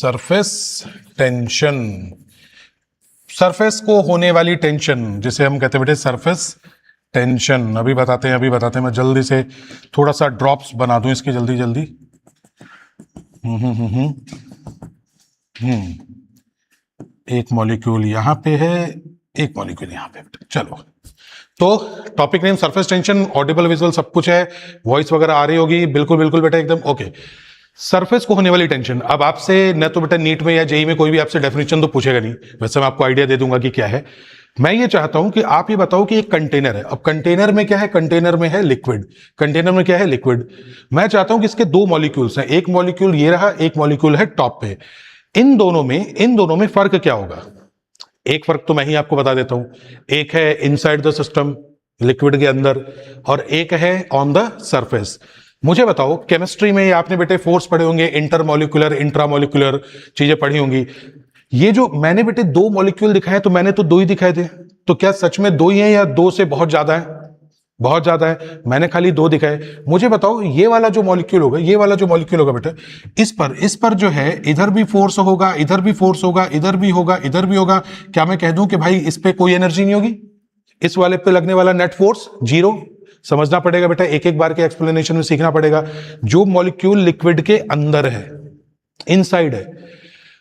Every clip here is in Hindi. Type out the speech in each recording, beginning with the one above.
सरफेस टेंशन, सरफेस को होने वाली टेंशन जिसे हम कहते हैं बेटे सरफेस टेंशन। अभी बताते हैं मैं जल्दी से थोड़ा सा ड्रॉप्स बना दूं इसकी जल्दी जल्दी। एक मॉलिक्यूल यहां पे है, एक मॉलिक्यूल यहां पे। चलो, तो topic name surface tension, Audible visual सब कुछ है, वॉइस वगैरह आ रही होगी, बिल्कुल बिल्कुल बेटा एकदम ओके। सरफेस को होने वाली टेंशन, अब आपसे न तो बेटा नीट में या जेई में कोई भी आपसे डेफिनेशन तो पूछेगा नहीं, वैसे मैं आपको आइडिया दे दूंगा कि क्या है। मैं ये चाहता हूं कि आप ये बताओ कि एक कंटेनर है, अब कंटेनर में क्या है, कंटेनर में है लिक्विड, कंटेनर में क्या है लिक्विड। मैं चाहता हूं कि इसके दो मॉलिक्यूल्स हैं, एक मॉलिक्यूल ये रहा, एक मॉलिक्यूल है टॉप पे। इन दोनों में फर्क क्या होगा? एक फर्क तो मैं ही आपको बता देता हूं, एक है इनसाइड द सिस्टम लिक्विड के अंदर, और एक है ऑन द सरफेस। मुझे बताओ, केमिस्ट्री में आपने बेटे फोर्स पढ़े होंगे, इंटरमॉलिक्यूलर इंट्रामॉलिक्यूलर चीजें पढ़ी होंगी। ये जो मैंने बेटे दो मॉलिक्यूल दिखाए, तो मैंने तो दो ही दिखाए थे, तो क्या सच में दो ही हैं या दो से बहुत ज्यादा है? बहुत ज्यादा है, मैंने खाली दो दिखाए। मुझे बताओ, ये वाला जो मॉलिक्यूल होगा, ये वाला जो मॉलिक्यूल होगा बेटा, इस पर जो है इधर भी फोर्स होगा, इधर भी फोर्स होगा, इधर भी होगा, इधर भी होगा। क्या मैं कह दूं कि भाई इस पे कोई एनर्जी नहीं होगी? इस वाले पे लगने वाला नेट फोर्स जीरो। समझना पड़ेगा बेटा, एक एक बार के एक्सप्लेनेशन में सीखना पड़ेगा। जो मॉलिक्यूल लिक्विड के अंदर है, इनसाइड है,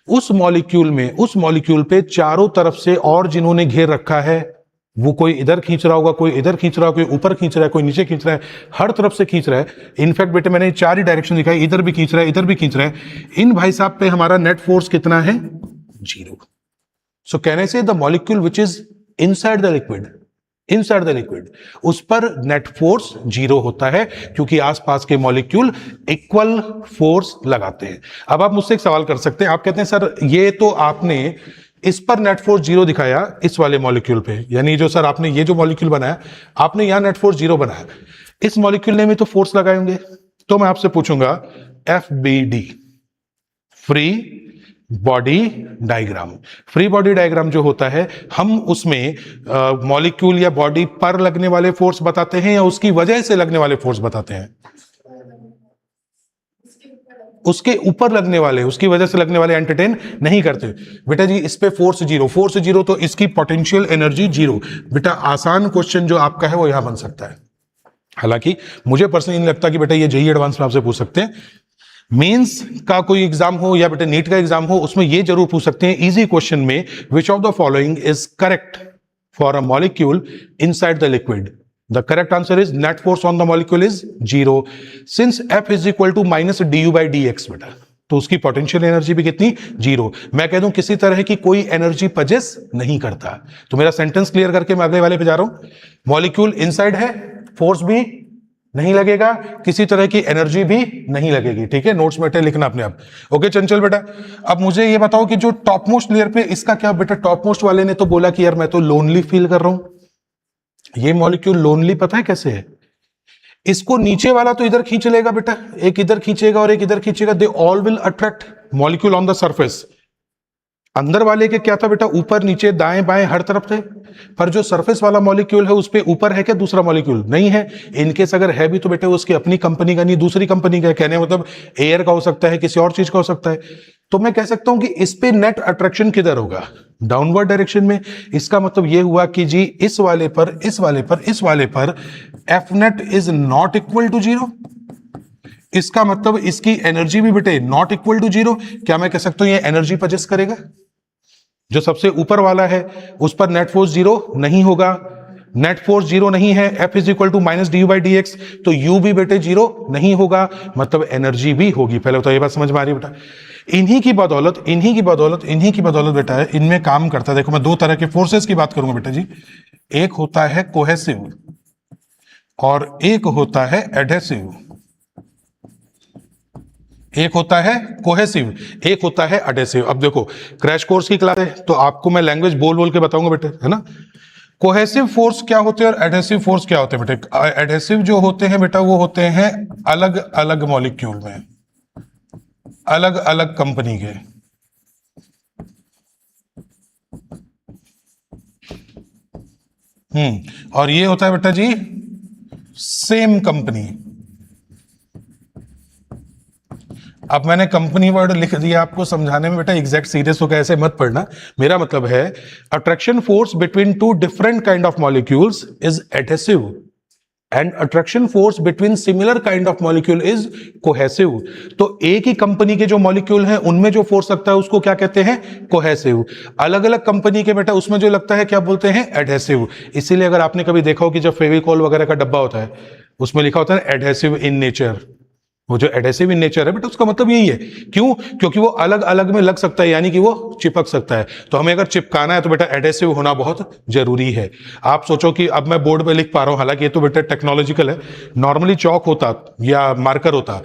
उस मॉलिक्यूल पे चारों तरफ से और जिन्होंने घेर रखा है, वो कोई इधर खींच रहा होगा, कोई इधर खींच रहा होगा, कोई ऊपर खींच रहा है, कोई नीचे खींच रहा है, हर तरफ से खींच रहा है। इनफैक्ट बेटे मैंने चार ही डायरेक्शन दिखाई, इधर भी खींच रहा है, इधर भी खींच रहा है। इन भाई साहब पे हमारा नेट फोर्स कितना है? जीरो। सो कैन आई से the molecule which is inside the liquid, उस पर नेट फोर्स जीरो होता है, क्योंकि आसपास के मॉलिक्यूल इक्वल फोर्स लगाते हैं। अब आप मुझसे एक सवाल कर सकते हैं, आप कहते हैं सर ये तो आपने इस पर नेट फोर्स जीरो दिखाया इस वाले मॉलिक्यूल पे, यानी जो सर आपने ये जो मॉलिक्यूल बनाया, आपने यहां नेट फोर्स जीरो बनाया, इस मॉलिक्यूल ने भी तो फोर्स लगाए होंगे। तो मैं आपसे पूछूंगा FBD, free body diagram. Free body diagram जो होता है, हम उसमें मॉलिक्यूल या बॉडी पर लगने वाले फोर्स बताते हैं या उसकी वजह से लगने वाले फोर्स बताते हैं? उसके ऊपर लगने वाले, उसकी वजह से लगने वाले एंटरटेन नहीं करते। बेटा जी इस पे फोर्स जीरो, तो इसकी पोटेंशियल एनर्जी जीरो। बेटा आसान क्वेश्चन जो आपका है वो यहां बन सकता है। हालांकि मुझे पर्सनली नहीं लगता कि बेटा ये जेईई एडवांस में आपसे पूछ सकते हैं। मेंस का कोई एग्जाम हो या बेटा नीट का एग्जाम हो, उसमें ये जरूर पूछ सकते हैं इजी क्वेश्चन में, which of the following is correct for a molecule inside the liquid? The correct answer is net force on the molecule is zero. Since F is equal to minus du by dx बेटा, तो उसकी पोटेंशियल एनर्जी भी कितनी? जीरो। मैं कह दूं किसी तरह की कोई एनर्जी पजेस नहीं करता। तो मेरा सेंटेंस क्लियर करके मैं अगले वाले पे जा रहा हूं। मॉलिक्यूल इनसाइड है, फोर्स भी नहीं लगेगा, किसी तरह की एनर्जी भी नहीं लगेगी। ठीक है, नोट्स में लिखना अपने आप। ओके चंचल बेटा, अब मुझे ये बताओ कि जो टॉप मोस्ट लेयर पे, इसका क्या बेटा? टॉप मोस्ट वाले ने तो बोला कि यार मैं तो लोनली फील कर रहा हूं। ये मॉलिक्यूल लोनली पता है कैसे है? इसको नीचे वाला तो इधर खींच लेगा बेटा, एक इधर खींचेगा और एक इधर खींचेगा, they all will attract molecule on the surface. अंदर वाले के क्या था बेटा? ऊपर नीचे दाएं बाएं हर तरफ थे। पर जो सरफेस वाला मॉलिक्यूल है उस पे ऊपर है क्या दूसरा मॉलिक्यूल? नहीं है। इनकेस अगर है भी तो बेटा उसकी अपनी कंपनी का नहीं, दूसरी कंपनी का है। कहने मतलब एयर का हो सकता है, किसी और चीज का हो सकता है। तो मैं कह सकता हूं कि इस पे नेट अट्रैक्शन किधर होगा? डाउनवर्ड डायरेक्शन में। इसका मतलब यह हुआ कि जी इस वाले पर F net is not equal to zero. इसका मतलब इसकी एनर्जी भी बेटे नॉट इक्वल टू जीरो। क्या मैं कह सकता हूं ये एनर्जी पजेस करेगा? जो सबसे ऊपर वाला है उस पर नेट फोर्स जीरो नहीं होगा। नेट फोर्स जीरो नहीं है, F is equal to minus d by d x, तो U भी बेटे जीरो नहीं होगा, मतलब एनर्जी भी होगी। पहले तो ये बात समझ में आ रही है बेटा? इन्हीं की बदौलत बेटा है इनमें काम करता है। देखो मैं दो तरह के फोर्सेस की बात करूंगा बेटा जी, एक होता है कोहेसिव और एक होता है एडहेसिव। एक होता है कोहेसिव, एक होता है एडहेसिव। अब देखो क्रैश कोर्स की क्लास है तो आपको मैं लैंग्वेज बोल बोल के बताऊंगा बेटे, है ना? कोहेसिव फोर्स क्या होते हैं और एडहेसिव फोर्स क्या होते हैं बेटे? एडहेसिव जो होते हैं बेटा वो होते हैं अलग अलग मॉलिक्यूल में, अलग अलग कंपनी के। और ये होता है बेटा जी सेम कंपनी। अब मैंने कंपनी वर्ड लिख दिया आपको समझाने में, बेटा एग्जैक्ट सीरियस होकर ऐसे मत पढ़ना। मेरा मतलब है attraction force between two different kind of molecules is adhesive and attraction force between similar kind of molecule is cohesive. तो एक ही कंपनी के जो मॉलिक्यूल हैं उनमें जो फोर्स लगता है उसको क्या कहते हैं? कोहेसिव। अलग अलग कंपनी के बेटा उसमें जो लगता है क्या बोलते हैं? एडहेसिव। इसीलिए अगर आपने कभी देखा हो कि जब फेविकॉल वगैरह का डब्बा होता है उसमें लिखा होता है एडहेसिव इन नेचर, वो जो एडहेसिव इन नेचर है बेटा उसका मतलब यही है। क्यों? क्योंकि वो अलग अलग में लग सकता है, यानी कि वो चिपक सकता है। तो हमें अगर चिपकाना है तो बेटा एडहेसिव होना बहुत जरूरी है। आप सोचो कि अब मैं बोर्ड पे लिख पा रहा हूं, हालांकि ये तो बेटा टेक्नोलॉजिकल है, नॉर्मली चौक होता या मार्कर होता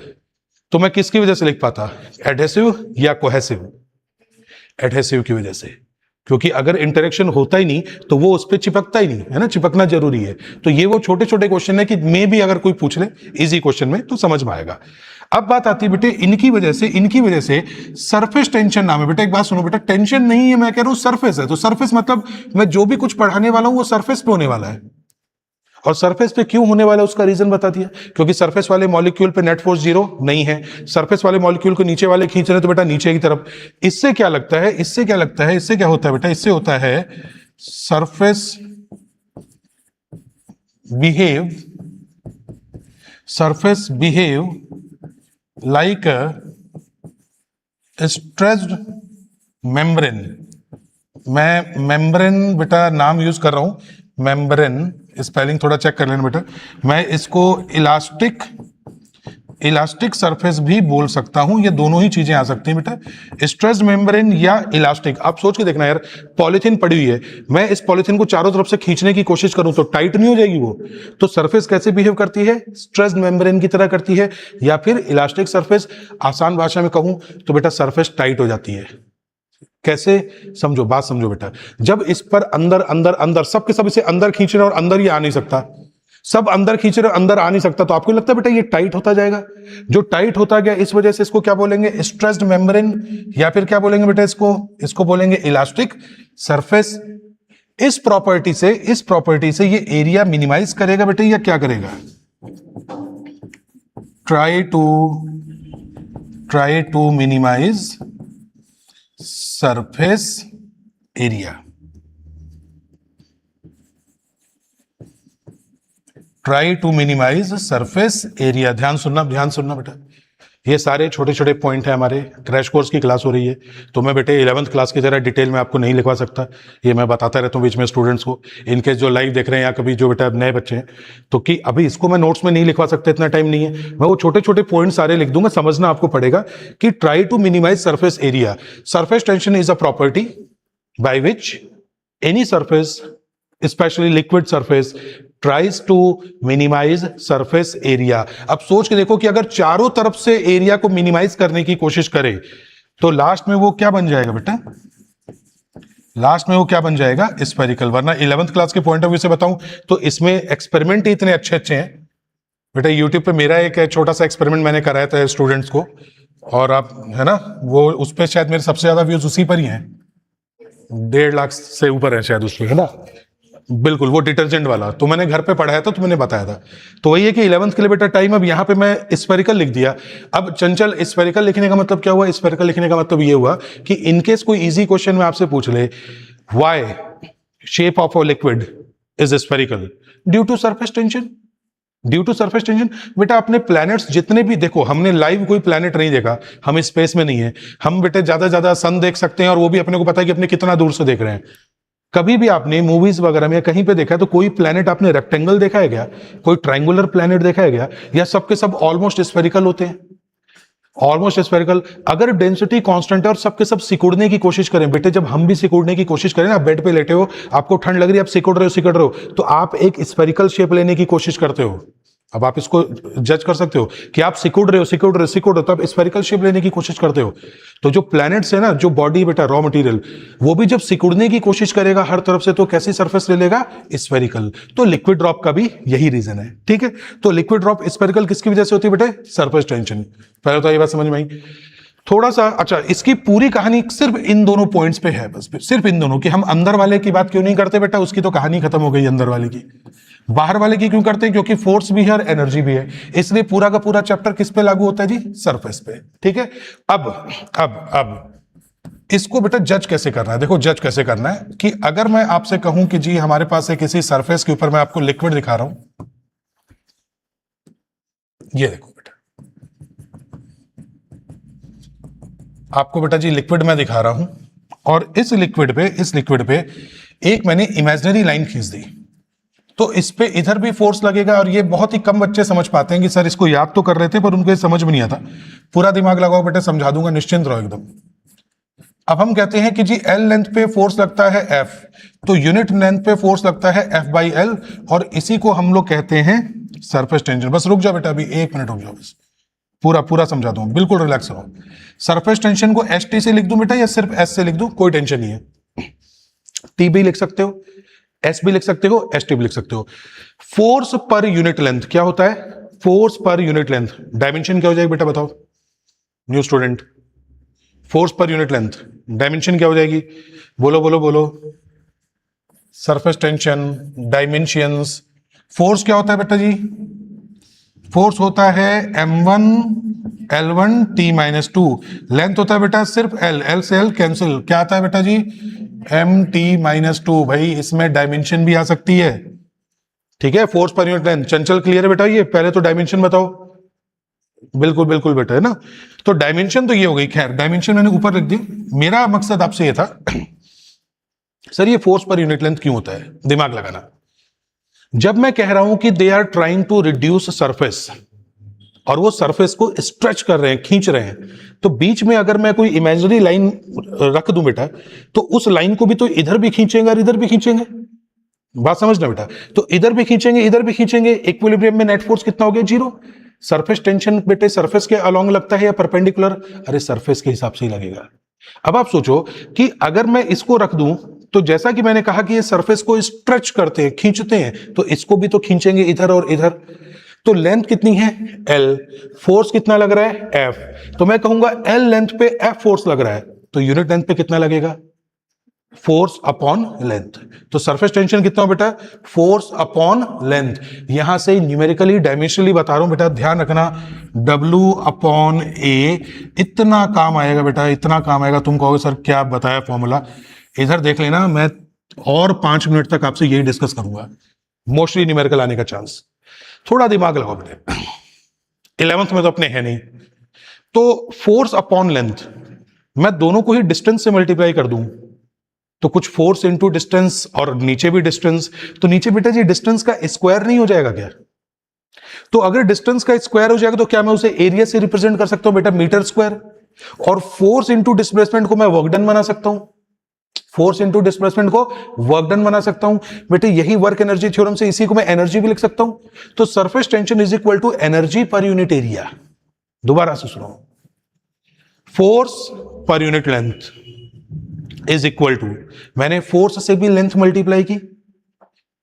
तो मैं किसकी वजह से लिख पाता? एडहेसिव या कोहेसिव? एडहेसिव की वजह से, क्योंकि अगर इंटरेक्शन होता ही नहीं तो वो उस पर चिपकता ही नहीं है ना, चिपकना जरूरी है। तो ये वो छोटे छोटे क्वेश्चन है कि मे भी अगर कोई पूछ ले इजी क्वेश्चन में तो समझ में आएगा। अब बात आती है बेटे इनकी वजह से सरफेस टेंशन नाम है। बेटा एक बात सुनो बेटा, टेंशन नहीं है, मैं कह रहा हूं सरफेस है। तो सरफेस मतलब मैं जो भी कुछ पढ़ाने वाला हूं वो सरफेस पे होने वाला है। और सरफेस पे क्यों होने वाला है उसका रीजन बता दिया, क्योंकि सरफेस वाले मॉलिक्यूल पे नेट फोर्स 0 नहीं है। सरफेस वाले मॉलिक्यूल को नीचे वाले खींच रहे तो बेटा नीचे की तरफ। इससे क्या लगता है, इससे क्या होता है बेटा? इससे होता है surface behave like stressed membrane. मैं मेम्ब्रेन बेटा नाम यूज कर रहा हूं, मेम्ब्रेन स्पेलिंग थोड़ा चेक कर लेना बेटा। मैं इसको इलास्टिक सरफेस भी बोल सकता हूं, ये दोनों ही चीजें आ सकती हैं बेटा, स्ट्रेस्ड मेम्ब्रेन या इलास्टिक। आप सोच के देखना यार, पॉलीथीन पड़ी हुई है, मैं इस पॉलीथीन को चारों तरफ से खींचने की कोशिश करूं तो टाइट नहीं हो जाएगी वो? तो सरफेस कैसे बिहेव करती है? स्ट्रेस्ड मेम्ब्रेन की तरह करती है, या फिर इलास्टिक सरफेस। आसान भाषा में कहूं तो बेटा सरफेस टाइट हो जाती है। कैसे? समझो, बात समझो बेटा। जब इस पर अंदर अंदर अंदर सब के सब इसे अंदर खींच रहे और अंदर ही आ नहीं सकता, सब अंदर खींच रहे अंदर आ नहीं सकता, तो आपको लगता है बेटा ये टाइट होता जाएगा? जो टाइट होता गया इस वजह से इसको क्या बोलेंगे? स्ट्रेस्ड मेम्ब्रेन, या फिर क्या बोलेंगे बेटा इसको बोलेंगे इलास्टिक सरफेस। इस प्रॉपर्टी से ये एरिया मिनिमाइज करेगा बेटा, या क्या करेगा? Try to minimize surface area. Try to minimize surface area. ध्यान सुनना बेटा, ये सारे छोटे छोटे पॉइंट है। हमारे क्रैश कोर्स की क्लास हो रही है तो मैं बेटे 11th क्लास की तरह डिटेल में आपको नहीं लिखवा सकता, ये मैं बताता रहता हूँ बीच में स्टूडेंट्स को, इनके जो लाइव देख रहे हैं या कभी जो बेटा नए बच्चे हैं, तो कि अभी इसको मैं नोट्स में नहीं लिखवा सकता, इतना टाइम नहीं है। मैं वो छोटे छोटे पॉइंट सारे लिख दूंगा, समझना आपको पड़ेगा कि try to minimize surface area. Surface tension is a property by which any surface, specially liquid surface, tries to minimize surface area. अब सोच के देखो कि अगर चारों तरफ से एरिया को मिनिमाइज करने की कोशिश करे तो लास्ट में वो क्या बन जाएगा बेटा? लास्ट में वो क्या बन जाएगा? स्फेरिकल। वरना 11th क्लास के पॉइंट ऑफ व्यू से बताऊं तो इसमें एक्सपेरिमेंट ही इतने अच्छे अच्छे हैं बेटा। यूट्यूब पे मेरा एक छोटा सा एक्सपेरिमेंट मैंने कराया था स्टूडेंट्स को, और आप है ना वो उस पर शायद मेरे सबसे ज्यादा व्यूज उसी पर ही हैं, 1.5 लाख से ऊपर है शायद उस पर, है ना? बिल्कुल, वो डिटर्जेंट वाला तो मैंने घर पे पढ़ाया था तो मैंने बताया था। तो वही है कि 11th के लिए बेटा टाइम, अब यहाँ पे मैं स्फेरिकल लिख दिया। अब चंचल, स्फेरिकल लिखने का मतलब क्या हुआ? स्फेरिकल लिखने का मतलब ये हुआ कि इनकेस कोई इजी क्वेश्चन में आपसे पूछ ले why shape of a liquid is spherical due to surface tension, बेटा अपने प्लैनेट्स जितने भी देखो, हमने लाइव कोई प्लैनेट नहीं देखा, हम स्पेस में नहीं है, हम बेटे ज्यादा ज्यादा सन देख सकते हैं, और वो भी अपने को पता है कि अपने कितना दूर से देख रहे हैं। कभी भी आपने मूवीज वगैरह में कहीं पे देखा है तो कोई प्लैनेट आपने रेक्टेंगल देखा है क्या? कोई ट्रायंगुलर प्लैनेट देखा है क्या? या सबके सब ऑलमोस्ट स्फेरिकल होते हैं? Almost spherical. अगर डेंसिटी कांस्टेंट है और सबके सब सिकुड़ने की कोशिश करें, बेटे जब हम भी सिकुड़ने की कोशिश करें ना, बेड पे लेटे हो, आपको ठंड लग रही है, आप सिकुड़ रहे हो, तो आप एक स्फेरिकल शेप लेने की कोशिश करते हो। अब आप इसको जज कर सकते हो कि आप सिकुड़ रहे हो तो आप स्फेरिकल शेप लेने की कोशिश करते हो। तो जो प्लैनेट्स है ना, जो बॉडी बेटा रॉ मटेरियल, वो भी जब सिकुड़ने की कोशिश करेगा हर तरफ से तो कैसी सरफेस ले लेगा? स्फेरिकल। तो लिक्विड ड्रॉप का भी यही रीजन है, ठीक है? तो लिक्विड ड्रॉप स्फेरिकल किसकी वजह से होती है बेटे? Surface tension. पहले तो ये बात समझ में आई। थोड़ा सा अच्छा, इसकी पूरी कहानी सिर्फ इन दोनों पॉइंट्स पे है, बस सिर्फ इन दोनों की। हम अंदर वाले की बात क्यों नहीं करते बेटा? उसकी तो कहानी खत्म हो गई अंदर वाले की। बाहर वाले की क्यों करते हैं? क्योंकि फोर्स भी है और एनर्जी भी है, इसलिए पूरा का पूरा चैप्टर किस पे लागू होता है जी? सरफेस पे। ठीक है, अब इसको बेटा जज कैसे करना है? देखो जज कैसे करना है कि अगर मैं आपसे कहूं कि जी हमारे पास है किसी सरफेस के ऊपर, मैं आपको लिक्विड दिखा रहा हूं, ये देखो बेटा, आपको बेटा जी लिक्विड मैं दिखा रहा हूं, और इस लिक्विड पे एक मैंने इमेजिनरी लाइन खींच दी, तो इस पे इधर भी फोर्स लगेगा। और ये बहुत ही कम बच्चे समझ पाते हैं कि सर इसको याद तो कर रहे थे पर उनको ये समझ में नहीं आता। पूरा दिमाग लगाओ बेटा, समझा दूंगा, निश्चिंत रहो एकदम। अब हम कहते हैं कि जी एल लेंथ पे फोर्स लगता है एफ, तो यूनिट लेंथ पे फोर्स लगता है एफ बाई एल, और इसी को हम लोग कहते हैं सरफेस टेंशन। बस रुक जाओ बेटा, अभी 1 मिनट रुक जाओ, बस पूरा समझा दूं, बिल्कुल रिलैक्स रहो। सरफेस टेंशन को एस टी से लिख दूं बेटा या सिर्फ एस से लिख दूं? कोई टेंशन नहीं है, टी भी लिख सकते हो, एस भी लिख सकते हो, एस टी भी लिख सकते हो। फोर्स पर यूनिट लेंथ क्या होता है? Force per unit length dimension क्या हो जाएगी बेटा, बताओ new student? Force per unit length dimension क्या हो जाएगी? बोलो। Surface tension dimensions. फोर्स क्या होता है बेटा जी? फोर्स होता है m1 l1 t-2। लेंथ होता है बेटा सिर्फ l से l कैंसिल, क्या आता है बेटा जी? mt-2। भाई इसमें डायमेंशन भी आ सकती है, ठीक है? Force per unit length. चंचल क्लियर है बेटा? ये पहले तो डायमेंशन बताओ। बिल्कुल बेटा, है ना? तो डायमेंशन तो ये हो गई, खैर डायमेंशन मैंने ऊपर लिख दी। मेरा मकसद आपसे ये था सर ये फोर्स पर यूनिट लेंथ क्यों होता है, दिमाग लगाना। जब मैं कह रहा हूं कि they are trying to reduce surface, और वो सरफेस को स्ट्रेच कर रहे हैं, खींच रहे हैं, तो बीच में अगर मैं कोई इमेजिनरी लाइन रख दूं बेटा, तो उस लाइन को भी तो इधर भी खींचेंगे और इधर भी खींचेंगे। बात समझना बेटा, तो इधर भी खींचेंगे इधर भी खींचेंगे, इक्विलिब्रियम में नेट फोर्स कितना हो गया? 0। सरफेस टेंशन बेटे सरफेस के अलोंग लगता है या परपेंडिकुलर? अरे सरफेस के हिसाब से ही लगेगा। अब आप सोचो कि अगर मैं इसको रख दूं, तो जैसा कि मैंने कहा कि ये सरफेस को स्ट्रेच करते हैं, खींचते हैं, तो इसको भी तो खींचेंगे इधर और इधर। तो लेंथ कितनी है? L। फोर्स कितना लग रहा है? F। तो मैं कहूंगा L लेंथ पे F फोर्स लग रहा है, तो यूनिट लेंथ पे कितना लगेगा? Force upon length. तो सरफेस टेंशन कितना हो बेटा? Force upon length. यहां से न्यूमेरिकली डायमेंशनली बता रहा हूं बेटा, ध्यान रखना, W अपॉन A। इतना काम आएगा बेटा, इतना काम आएगा, तुम कहोगे सर क्या बताया फॉर्मूला। इधर देख लेना, मैं और 5 मिनट तक आपसे यही डिस्कस करूंगा, मोस्टली न्यूमेरिकल आने का चांस। थोड़ा दिमाग लगाओ बेटे, 11th में तो अपने है नहीं। तो फोर्स अपॉन लेंथ, मैं दोनों को ही डिस्टेंस से मल्टीप्लाई कर दूं, तो कुछ फोर्स इंटू डिस्टेंस, और नीचे भी डिस्टेंस, तो नीचे बेटा जी डिस्टेंस का स्क्वायर नहीं हो जाएगा क्या? तो अगर डिस्टेंस का स्क्वायर हो जाएगा तो क्या मैं उसे एरिया से रिप्रेजेंट कर सकता हूं बेटा? Meter square. और फोर्स इंटू डिस्प्लेसमेंट को मैं वर्क डन बना सकता हूं, फोर्स इंटू डिस्प्लेसमेंट को वर्क डन बना सकता हूं बेटे, यही वर्क एनर्जी थ्योरम से इसी को मैं एनर्जी भी लिख सकता हूं। तो surface tension is equal to energy per unit area. दोबारा से सुनो, force per unit length is equal to, मैंने फोर्स से भी लेंथ मल्टीप्लाई की,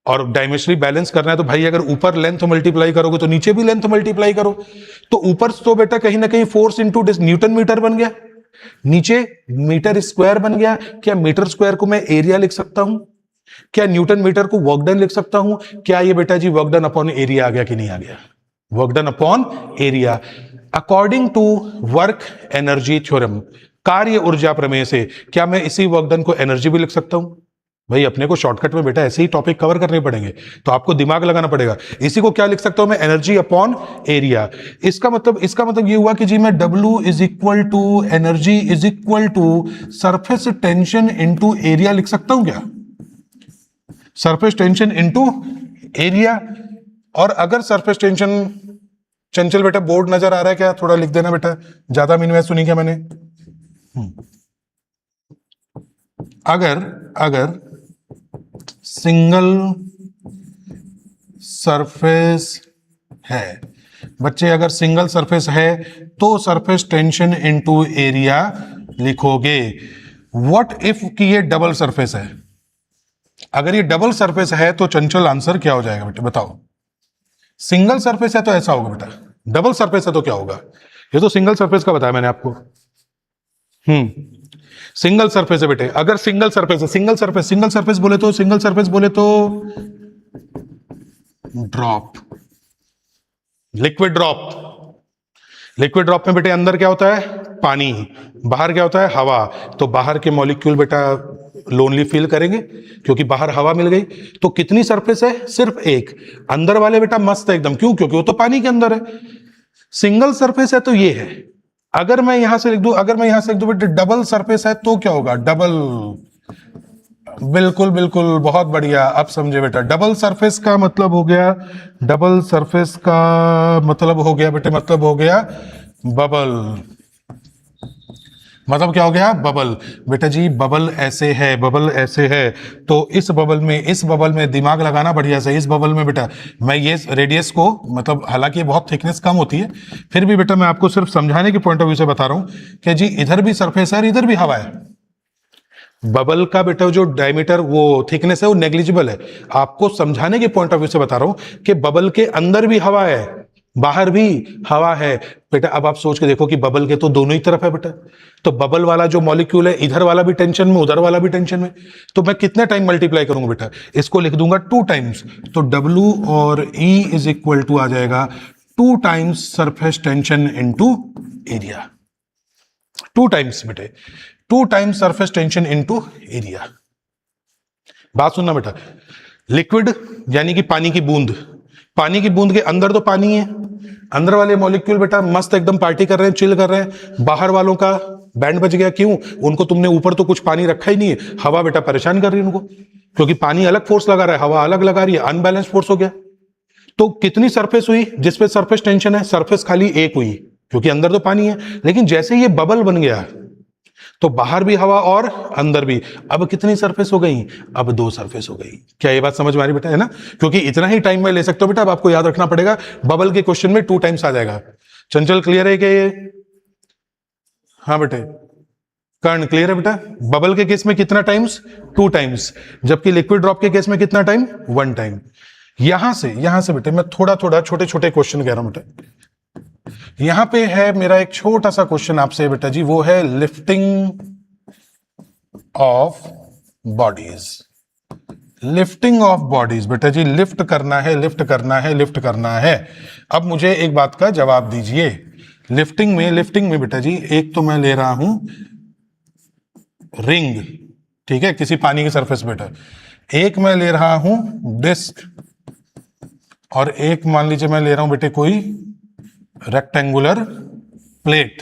और डायमेंशनली बैलेंस करना है तो भाई अगर ऊपर लेंथ मल्टीप्लाई करोगे तो नीचे भी लेंथ मल्टीप्लाई करो। तो ऊपर तो बेटा कहीं ना कहीं फोर्स इंटू न्यूटन मीटर बन गया, नीचे मीटर स्क्वायर बन गया। क्या मीटर स्क्वायर को मैं एरिया लिख सकता हूं? क्या न्यूटन मीटर को वर्क डन लिख सकता हूं? क्या ये बेटा जी वर्क डन अपॉन एरिया आ गया कि नहीं आ गया? Work done upon area according to work energy theorem, कार्य ऊर्जा प्रमेय से, क्या मैं इसी वर्क डन को एनर्जी भी लिख सकता हूं? भाई अपने को शॉर्टकट में बेटा ऐसे ही टॉपिक कवर करने पड़ेंगे, तो आपको दिमाग लगाना पड़ेगा। इसी को क्या लिख सकता हूं मैं? Energy upon area. इसका मतलब ये हुआ कि जी मैं W is equal to energy is equal to surface tension into area लिख सकता हूं क्या? Surface tension into area. और अगर सरफेस टेंशन, चंचल बेटा बोर्ड नजर आ रहा है क्या? थोड़ा लिख देना बेटा, ज्यादा मिनिमाइज सुनी क्या मैंने? अगर सिंगल सरफेस है बच्चे, अगर सिंगल सरफेस है तो सरफेस टेंशन इनटू एरिया लिखोगे। व्हाट इफ कि ये डबल सरफेस है? अगर ये डबल सरफेस है तो चंचल आंसर क्या हो जाएगा बेटा, बताओ? सिंगल सरफेस है तो ऐसा होगा बेटा, डबल सरफेस है तो क्या होगा? ये तो सिंगल सरफेस का बताया मैंने आपको। सिंगल सरफेस है बेटे, अगर सिंगल सरफेस है, सिंगल सरफेस बोले तो drop, liquid drop. Liquid drop में बेटे अंदर क्या होता है, पानी, बाहर क्या होता है, हवा। तो बाहर के मॉलिक्यूल बेटा लोनली फील करेंगे क्योंकि बाहर हवा मिल गई। तो कितनी सरफेस है, सिर्फ एक। अंदर वाले बेटा मस्त है एकदम, क्यों, क्योंकि वो तो पानी के अंदर है। सिंगल सरफेस है तो ये है। अगर मैं यहां से लिख दूं, अगर मैं यहां से लिख दूं बेटे डबल सरफेस है तो क्या होगा, डबल। बिल्कुल बिल्कुल, बहुत बढ़िया। अब समझे बेटा, डबल सरफेस का मतलब हो गया, डबल सरफेस का मतलब हो गया बेटे, मतलब हो गया बबल। मतलब क्या हो गया, बबल। बेटा जी बबल ऐसे है, बबल ऐसे है। तो इस बबल में दिमाग लगाना बढ़िया से। इस बबल में बेटा मैं ये रेडियस को, मतलब हालांकि बहुत थिकनेस कम होती है, फिर भी बेटा मैं आपको सिर्फ समझाने के पॉइंट ऑफ व्यू से बता रहा हूं कि जी इधर भी सरफेस है और इधर भी हवा है। बबल का बेटा जो डायमीटर, वो थिकनेस है, वो नेग्लिजिबल है। आपको समझाने के पॉइंट ऑफ व्यू से बता रहा हूं कि बबल के अंदर भी हवा है, बाहर भी हवा है बेटा। अब आप सोच के देखो कि बबल के तो दोनों ही तरफ है बेटा। तो बबल वाला जो मॉलिक्यूल है, इधर वाला भी टेंशन में, उधर वाला भी टेंशन में। तो मैं कितने टाइम मल्टीप्लाई करूंगा बेटा, इसको लिख दूंगा 2 टाइम्स। तो W और E इज इक्वल टू आ जाएगा 2 times surface tension into area. 2 times बेटे, 2 times surface tension into area. बात सुनना बेटा, लिक्विड यानी कि पानी की बूंद, पानी की बूंद के अंदर तो पानी है। अंदर वाले मॉलिक्यूल बेटा मस्त एकदम पार्टी कर रहे हैं, चिल कर रहे हैं। बाहर वालों का बैंड बज गया, क्यों, उनको तुमने ऊपर तो कुछ पानी रखा ही नहीं है। हवा बेटा परेशान कर रही है उनको, क्योंकि पानी अलग फोर्स लगा रहा है, हवा अलग लगा रही है, अनबैलेंस फोर्स हो गया। तो कितनी सरफेस हुई जिसपे सरफेस टेंशन है, सरफेस खाली एक हुई, क्योंकि अंदर तो पानी है। लेकिन जैसे ये बबल बन गया तो बाहर भी हवा और अंदर भी। अब कितनी सरफेस हो गई, अब 2 सरफेस हो गई। क्या ये बात समझ में आ रही बेटा, है ना? क्योंकि इतना ही टाइम में ले सकते हो बेटा। अब आपको याद रखना पड़ेगा, बबल के क्वेश्चन में 2 टाइम्स आ जाएगा। चंचल क्लियर है क्या ये? हाँ बेटे, कर्ण क्लियर है बेटा? बबल के केस में कितना टाइम्स, 2 टाइम्स, जबकि लिक्विड ड्रॉप के केस में कितना टाइम, 1 टाइम। यहां से बेटे मैं थोड़ा थोड़ा छोटे छोटे क्वेश्चन कह रहा हूं बेटा। यहां पे है मेरा एक छोटा सा क्वेश्चन आपसे बेटा जी, वो है lifting of bodies. Lifting of bodies बेटा जी, लिफ्ट करना है, लिफ्ट करना है, लिफ्ट करना है। अब मुझे एक बात का जवाब दीजिए। लिफ्टिंग में बेटा जी, एक तो मैं ले रहा हूं रिंग, ठीक है, किसी पानी की सरफेस बेटा। एक मैं ले रहा हूं डिस्क, और एक मान लीजिए मैं ले रहा हूं बेटे कोई रेक्टेंगुलर प्लेट।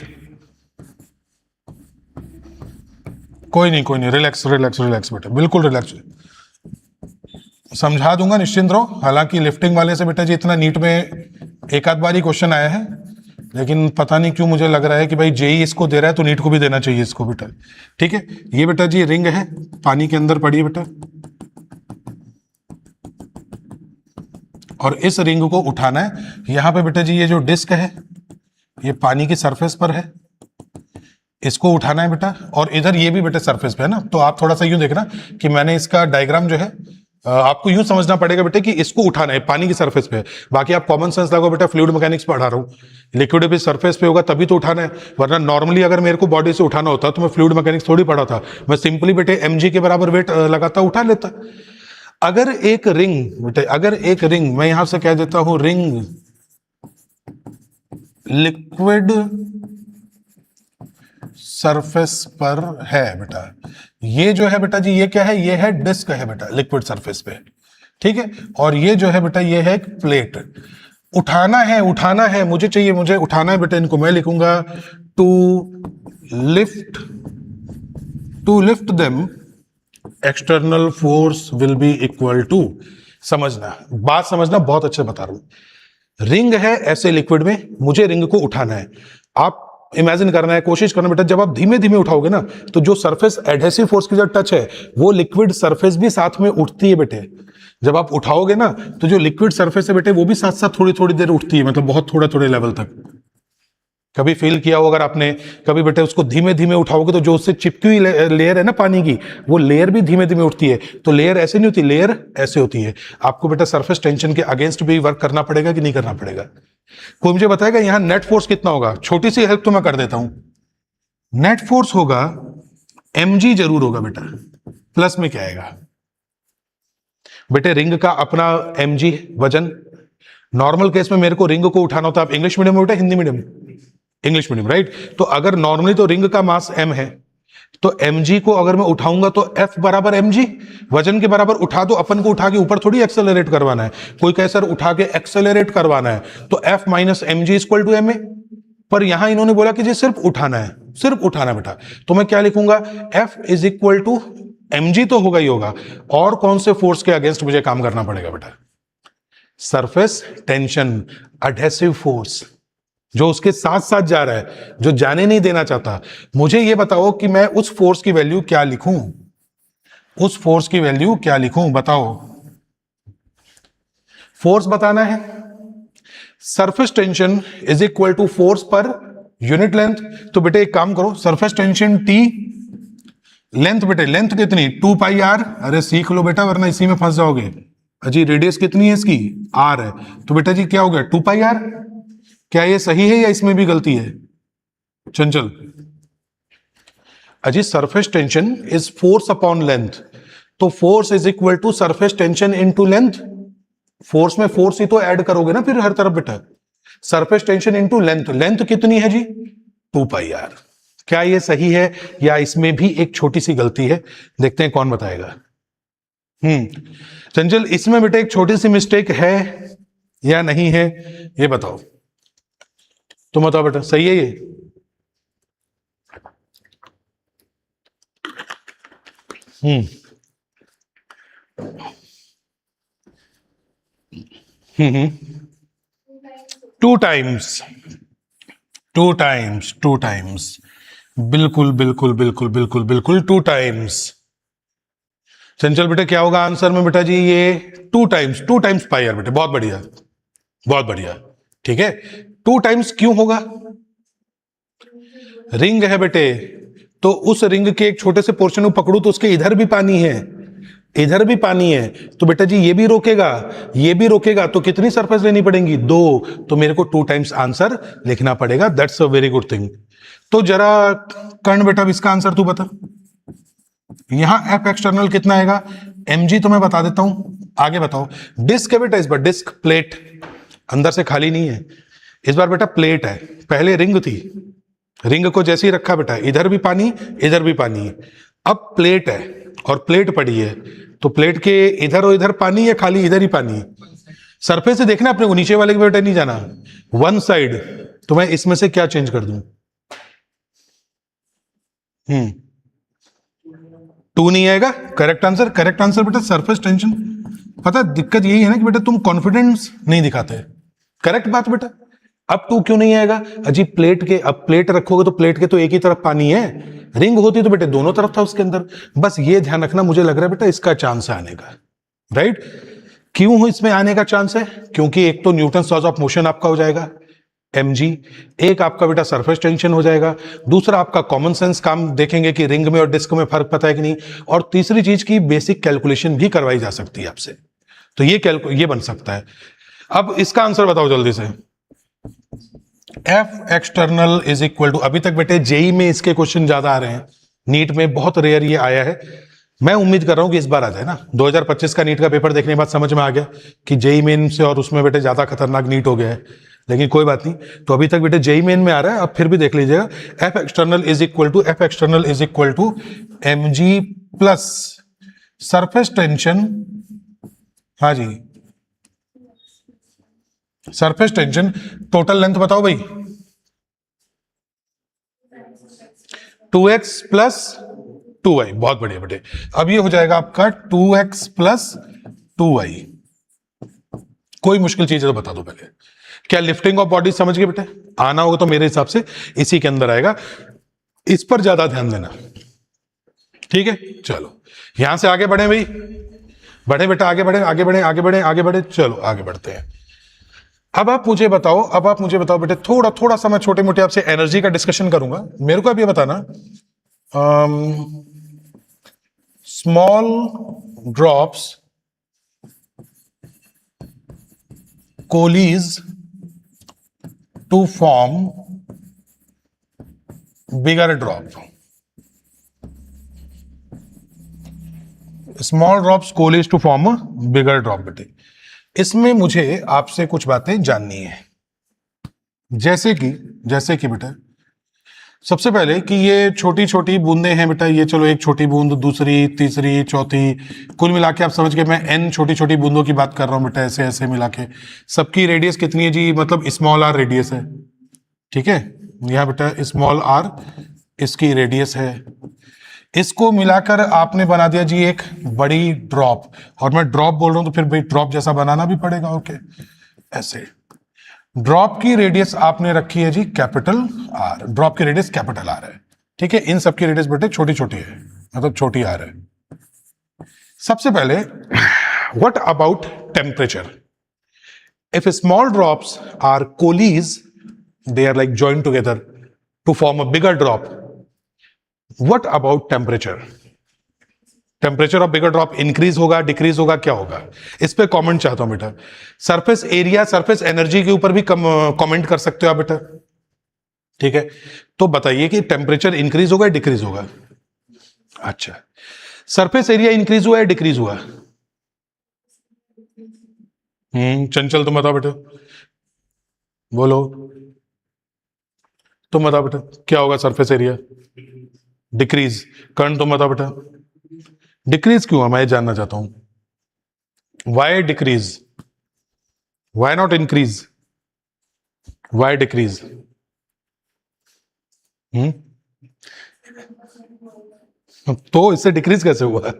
कोई नहीं, रिलैक्स बेटा, बिल्कुल रिलैक्स। समझा दूंगा, निश्चिंत रहो। हालांकि लिफ्टिंग वाले से बेटा जी इतना नीट में एक आध बार ही क्वेश्चन आया है, लेकिन पता नहीं क्यों मुझे लग रहा है कि भाई जेई इसको दे रहा है तो नीट को भी देना चाहिए इसको बेटा। ठीक है, ये बेटा जी रिंग है, पानी के अंदर पड़ी है बेटा, और इस रिंग को उठाना है। यहां पे बेटा जी ये जो डिस्क है ये पानी की सरफेस पर है, इसको उठाना है बेटा। और इधर ये भी बेटा सरफेस पे है ना। तो आप थोड़ा सा यूं देखना कि मैंने इसका डायग्राम जो है, आपको यूं समझना पड़ेगा बेटे कि इसको उठाना है, पानी की सरफेस पे है। बाकी आप कॉमन सेंस लगाओ बेटा, फ्लूइड मैकेनिक्स पढ़ा रहा हूं। लिक्विड भी सरफेस पे होगा तभी तो उठाना है, वरना नॉर्मली अगर मेरे को बॉडी से उठाना होता तो मैं फ्लूइड मैकेनिक्स थोड़ी पढ़ा था, मैं सिंपली बेटे mg के बराबर वेट लगाता, उठा लेता। अगर एक रिंग बेटे, अगर एक रिंग, मैं यहां से कह देता हूं रिंग लिक्विड सरफेस पर है बेटा, ये जो है बेटा जी ये क्या है, ये है डिस्क है बेटा लिक्विड सरफेस पे, ठीक है। और ये जो है बेटा ये है एक प्लेट। उठाना है, उठाना है, मुझे चाहिए, मुझे उठाना है बेटा। इनको मैं लिखूंगा to lift them external force will be equal to. समझना, बात समझना, बहुत अच्छे बता रहा हूं। रिंग है ऐसे लिक्विड में, मुझे रिंग को उठाना है। आप इमेजिन करना है, कोशिश करना बेटा, जब आप धीमे धीमे उठाओगे ना तो जो सरफेस एडहेसिव फोर्स की जो टच है वो लिक्विड सरफेस भी साथ में उठती है बेटे। जब आप उठाओगे ना तो जो लिक्विड सरफेस है बेटे वो भी साथ साथ थोड़ी थोड़ी देर उठती है, मतलब बहुत थोड़े थोड़े लेवल तक। कभी फील किया हो अगर आपने, कभी बेटे उसको धीमे धीमे उठाओगे तो जो उससे चिपकी हुई लेयर है ना पानी की, वो लेयर भी धीमे धीमे उठती है। तो लेयर ऐसे नहीं होती, लेयर ऐसे होती है। आपको बेटा सरफेस टेंशन के अगेंस्ट भी वर्क करना पड़ेगा कि नहीं करना पड़ेगा? कोई मुझे बताएगा यहां नेट फोर्स कितना होगा? छोटी सी हेल्प तो मैं कर देता हूं। नेट फोर्स होगा mg जरूर होगा बेटा, प्लस में क्या आएगा? बेटे रिंग का अपना mg वजन, नॉर्मल केस में मेरे को रिंग को उठाना होता है, आप इंग्लिश मीडियम में बेटा Hindi medium? English medium, right. तो अगर नॉर्मली तो रिंग का मास m है, तो mg को अगर मैं उठाऊंगा तो F बराबर mg, वजन के बराबर उठा दो, अपन को उठा के ऊपर थोड़ी एक्सेलरेट करवाना है, कोई कहे सर उठा के एक्सेलरेट करवाना है, तो F minus mg equal to ma। पर यहां इन्होंने बोला कि जी सिर्फ उठाना है, सिर्फ उठाना बेटा, तो मैं क्या लिखूंगा, F is equal to mg तो होगा ही होगा, और कौन से फोर्स के अगेंस्ट मुझे काम करना पड़ेगा बेटा? सरफेस टेंशन, एडहेसिव फोर्स, जो उसके साथ साथ जा रहा है, जो जाने नहीं देना चाहता। मुझे यह बताओ कि मैं उस फोर्स की वैल्यू क्या लिखूं, उस फोर्स की वैल्यू क्या लिखूं, बताओ। फोर्स बताना है, surface tension is equal to force per unit length. तो बेटे एक काम करो, सरफेस टेंशन T, लेंथ बेटे लेंथ कितनी 2 पाई r, अरे सीख लो बेटा वरना इसी में फंस जाओगे। अजी रेडियस कितनी है इसकी, r है, तो बेटा जी क्या हो गया 2 पाई r। क्या ये सही है या इसमें भी गलती है चंचल? अजी surface tension is force upon length, तो force is equal to surface tension into length. Force में फोर्स ही तो ऐड करोगे ना फिर हर तरफ बेटा। Surface tension into length, length कितनी है जी 2 पाई r। क्या ये सही है या इसमें भी एक छोटी सी गलती है? देखते हैं कौन बताएगा। चंचल इसमें बेटा एक छोटी सी मिस्टेक है या नहीं है, ये बताओ, तुम बताओ बेटा, सही है ये? Two times, two times, two times, बिल्कुल बिल्कुल बिल्कुल बिल्कुल बिल्कुल 2 टाइम्स। चंचल बेटा क्या होगा आंसर में बेटा जी, ये 2 टाइम्स, 2 टाइम्स पाई आर बेटे, बहुत बढ़िया, बहुत बढ़िया, ठीक है। 2 टाइम्स क्यों होगा? रिंग है बेटे, तो उस रिंग के एक छोटे से पोर्शन को पकड़ू तो उसके इधर भी पानी है, इधर भी पानी है, तो बेटा जी ये भी रोकेगा, ये भी रोकेगा, तो कितनी सरफेस लेनी पड़ेगी 2, तो मेरे को 2 टाइम्स आंसर लिखना पड़ेगा। That's a very good thing. तो जरा कर्ण बेटा इसका आंसर तू बता, यहां एफ एक्सटर्नल कितना आएगा, mg तो मैं बता देता हूं, आगे बताओ। डिस्क है बेटा, इस बार डिस्क प्लेट, अंदर से खाली नहीं है, इस बार बेटा प्लेट है, पहले रिंग थी, रिंग को जैसे ही रखा बेटा इधर भी पानी इधर भी पानी, अब प्लेट है और प्लेट पड़ी है, तो प्लेट के इधर और इधर पानी या खाली इधर ही पानी? सरफेस से देखना अपने को, नीचे वाले के बेटा नहीं जाना, वन साइड। तो मैं इसमें से क्या चेंज कर दूं? 2 नहीं आएगा, करेक्ट आंसर, करेक्ट आंसर बेटा सरफेस टेंशन। पता दिक्कत यही है ना कि बेटा तुम कॉन्फिडेंस नहीं दिखाते, करेक्ट बात बेटा। अब 2 क्यों नहीं आएगा? अजी प्लेट के, अब प्लेट रखोगे तो प्लेट के तो एक ही तरफ पानी है, रिंग होती तो बेटे दोनों तरफ था उसके अंदर। बस ये ध्यान रखना, मुझे लग रहा है बेटा इसका चांस है आने का, राइट। क्यों इसमें आने का चांस है? क्योंकि एक तो न्यूटन लॉज ऑफ मोशन आपका हो जाएगा mg, एक आपका बेटा सरफेस टेंशन हो जाएगा, दूसरा आपका कॉमन सेंस काम देखेंगे कि रिंग में और डिस्क में फर्क पता है कि नहीं, और तीसरी चीज की बेसिक कैलकुलेशन भी करवाई जा सकती है आपसे, तो ये बन सकता है। अब इसका आंसर बताओ जल्दी से। F external is equal to, अभी तक बेटे जेई में इसके क्वेश्चन ज्यादा आ रहे हैं, नीट में बहुत रेयर ये आया है, मैं उम्मीद कर रहा हूं कि इस बार आ जाए ना। 2025 का नीट का पेपर देखने के बाद समझ में आ गया कि जेई मेन से और उसमें बेटे ज्यादा खतरनाक नीट हो गया है, लेकिन कोई बात नहीं। तो अभी तक बेटे जेई मेन में आ रहा है, अब फिर भी देख लीजिएगा। F external is equal to, F external is equal to mg plus surface tension, हाँ जी सरफेस टेंशन, टोटल लेंथ बताओ भाई, 2x प्लस 2y, बहुत बढ़िया बेटे। अब ये हो जाएगा आपका 2x प्लस 2y। कोई मुश्किल चीज है तो बता दो पहले। क्या लिफ्टिंग ऑफ बॉडी समझ गए बेटे? आना होगा तो मेरे हिसाब से इसी के अंदर आएगा, इस पर ज्यादा ध्यान देना, ठीक है। चलो यहां से आगे बढ़े भाई, बढ़े बेटा, आगे बढ़े आगे बढ़े आगे बढ़े आगे बढ़े, चलो आगे बढ़ते हैं। अब आप मुझे बताओ बेटे, थोड़ा थोड़ा सा मैं छोटे मोटे आपसे एनर्जी का डिस्कशन करूंगा, मेरे को अब ये बताना, small drops coalesce to form bigger drop. Small drops coalesce to form a bigger drop बेटे। इसमें मुझे आपसे कुछ बातें जाननी है, जैसे कि बेटा सबसे पहले कि ये छोटी छोटी बूंदें हैं बेटा, ये चलो एक छोटी बूंद, दूसरी, तीसरी, चौथी, कुल मिला के आप समझ के मैं n छोटी छोटी बूंदों की बात कर रहा हूं बेटा, ऐसे ऐसे मिला के। सबकी रेडियस कितनी है जी, मतलब स्मॉल r रेडियस है, ठीक है। यहां बेटा स्मॉल r इसकी रेडियस है। इसको मिलाकर आपने बना दिया जी एक बड़ी ड्रॉप, और मैं ड्रॉप बोल रहा हूं तो फिर भाई ड्रॉप जैसा बनाना भी पड़ेगा, ओके। ऐसे ड्रॉप की रेडियस आपने रखी है जी कैपिटल आर, ड्रॉप की रेडियस कैपिटल आर है, ठीक है। इन सब की रेडियस बेटे छोटी छोटी है, मतलब छोटी आर है। सबसे पहले what about temperature? If small drops are coalesce, they are like joined together to form a bigger drop, what about temperature? Temperature of bigger drop increase होगा, डिक्रीज होगा, क्या होगा? इस पे कमेंट चाहता हूं बेटा। सरफेस एरिया, सरफेस एनर्जी के ऊपर भी कमेंट कर सकते हो आप बेटा, ठीक है। तो बताइए कि टेम्परेचर इंक्रीज होगा या डिक्रीज होगा? अच्छा, सरफेस एरिया इंक्रीज हुआ या डिक्रीज हुआ? चंचल तुम बताओ बेटा, बोलो तुम बताओ बेटा, क्या होगा सरफेस एरिया? डिक्रीज। कर्ण तुम बताओ बेटा, डिक्रीज क्यों है, मैं जानना चाहता हूं। Why decrease, why not increase, why decrease? तो इससे डिक्रीज कैसे हुआ?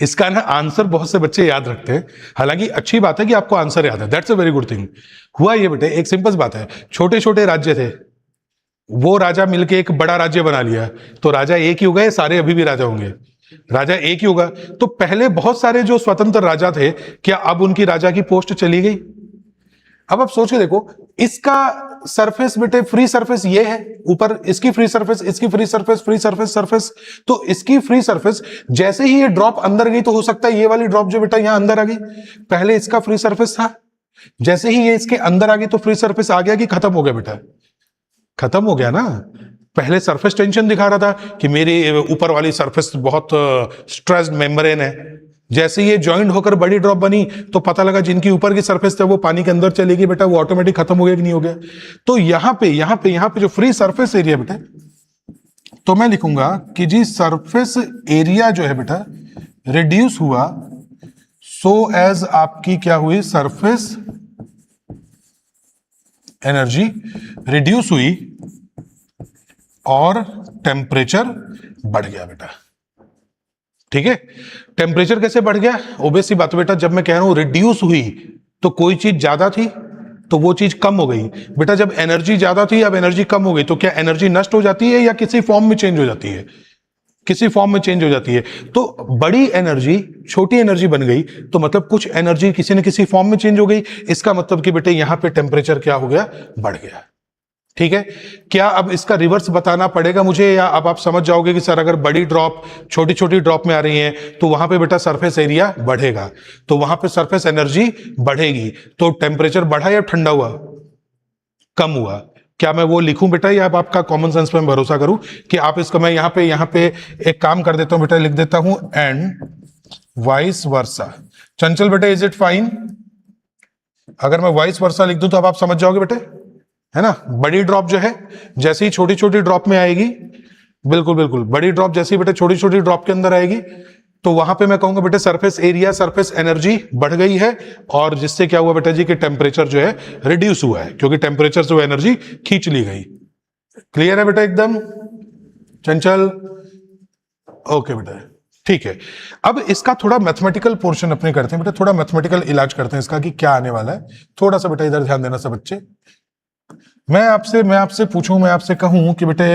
इसका ना आंसर बहुत से बच्चे याद रखते हैं, हालांकि अच्छी बात है कि आपको आंसर याद है, that's a very good thing. हुआ ये बेटे, एक सिंपल बात है, छोटे छोटे राज्य थे, वो राजा मिलके एक बड़ा राज्य बना लिया, तो राजा एक ही होगा या सारे अभी भी राजा होंगे? राजा एक ही होगा। तो पहले बहुत सारे जो स्वतंत्र राजा थे, क्या अब उनकी राजा की पोस्ट चली गई? अब आप सोच के देखो, इसका सरफेस बेटे फ्री सरफेस ये है, ऊपर इसकी फ्री सरफेस, इसकी free surface, free surface, surface, तो इसकी फ्री सरफेस जैसे ही ये ड्रॉप अंदर गई, तो हो सकता है ये वाली ड्रॉप जो बेटा यहां अंदर आ गई, पहले इसका फ्री सरफेस था, जैसे ही ये इसके अंदर आ गई तो फ्री सरफेस आ गया कि खत्म हो गया बेटा? खत्म हो गया ना। पहले सरफेस टेंशन दिखा रहा था कि मेरी ऊपर वाली सरफेस बहुत स्ट्रेस्ड मेम्ब्रेन है, जैसे ये ज्वाइंट होकर बड़ी ड्रॉप बनी तो पता लगा जिनकी ऊपर की सरफेस थे वो पानी के अंदर चली गई बेटा, वो ऑटोमेटिक खत्म हो गया कि नहीं हो गया? तो यहां पे जो फ्री सरफेस एरिया बेटा, तो मैं लिखूंगा कि जी सरफेस एरिया जो है बेटा रिड्यूस हुआ, सो एज आपकी क्या हुई, सरफेस एनर्जी रिड्यूस हुई और टेम्परेचर बढ़ गया बेटा, ठीक है। टेम्परेचर कैसे बढ़ गया? ओबवियस सी बात बेटा, जब मैं कह रहा हूं रिड्यूस हुई तो कोई चीज ज्यादा थी तो वो चीज कम हो गई बेटा। जब एनर्जी ज्यादा थी, अब एनर्जी कम हो गई, तो क्या एनर्जी नष्ट हो जाती है या किसी फॉर्म में चेंज हो जाती है? किसी फॉर्म में चेंज हो जाती है। तो बड़ी एनर्जी छोटी एनर्जी बन गई, तो मतलब कुछ एनर्जी किसी न किसी फॉर्म में चेंज हो गई। इसका मतलब कि बेटे यहां पे टेम्परेचर क्या हो गया, बढ़ गया, ठीक है। क्या अब इसका रिवर्स बताना पड़ेगा मुझे, या अब आप समझ जाओगे कि सर अगर बड़ी ड्रॉप छोटी छोटी ड्रॉप में आ रही है तो वहां पे बेटा सरफेस एरिया बढ़ेगा, तो वहां पे सरफेस एनर्जी बढ़ेगी, तो टेम्परेचर बढ़ा या ठंडा हुआ, कम हुआ? क्या मैं वो लिखूं बेटा, या अब आपका कॉमन सेंस पे मैं भरोसा करूं कि आप इसको, मैं यहां पे एक काम कर देता हूं बेटा, लिख देता हूं एंड वाइस वर्सा। चंचल बेटा इज इट फाइन? अगर मैं वाइस वर्सा लिख दूं तो अब आप समझ जाओगे बेटे, है ना। बड़ी ड्रॉप जो है जैसे ही छोटी छोटी ड्रॉप में आएगी, बिल्कुल बिल्कुल, बड़ी ड्रॉप जैसे ही बेटे छोटी छोटी ड्रॉप के अंदर आएगी, तो वहां पे मैं कहूंगा बेटे सरफेस एरिया, सरफेस एनर्जी बढ़ गई है, और जिससे क्या हुआ बेटा जी कि टेम्परेचर जो है रिड्यूस हुआ है, क्योंकि टेम्परेचर से वो एनर्जी खींच ली गई। क्लियर है बेटा एकदम चंचल? ओके बेटा, ठीक है। अब इसका थोड़ा मैथमेटिकल पोर्शन अपने करते हैं बेटा, थोड़ा मैथमेटिकल इलाज करते हैं इसका कि क्या आने वाला है। थोड़ा सा बेटा इधर ध्यान देना सब बच्चे। मैं आपसे पूछूं, मैं आपसे कहूं कि बेटे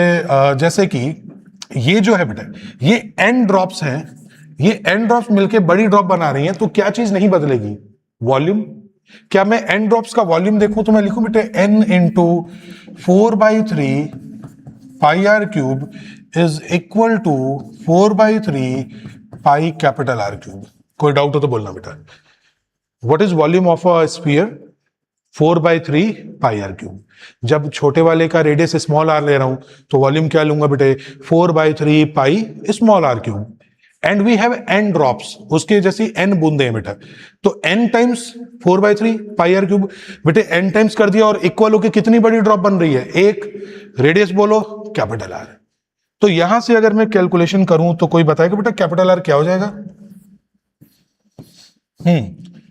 जैसे कि ये जो है बेटे, ये एन ड्रॉप्स हैं, ये एन ड्रॉप्स मिलके बड़ी ड्रॉप बना रही हैं, तो क्या चीज नहीं बदलेगी? वॉल्यूम। क्या मैं एन ड्रॉप्स का वॉल्यूम देखूं तो मैं लिखूं बेटे n into 4/3 pi r cube is equal to 4/3 pi capital r cube. कोई डाउट हो तो बोलना बेटा। What is volume of a sphere? 4/3 pi r cube. जब छोटे वाले का रेडियस स्मॉल आर ले रहा हूं तो वॉल्यूम क्या लूंगा बेटे? 4/3 pi small r cube. And we have n drops, उसके जैसी n बूंदे हैं बेटा, तो n times 4/3 pi r cube. बेटे n टाइम्स कर दिया और इक्वल होके कितनी बड़ी ड्रॉप बन रही है, एक, रेडियस बोलो कैपिटल आर। तो यहां से अगर मैं कैलकुलेशन करूं तो कोई बताएगा बेटा कैपिटल आर क्या हो जाएगा?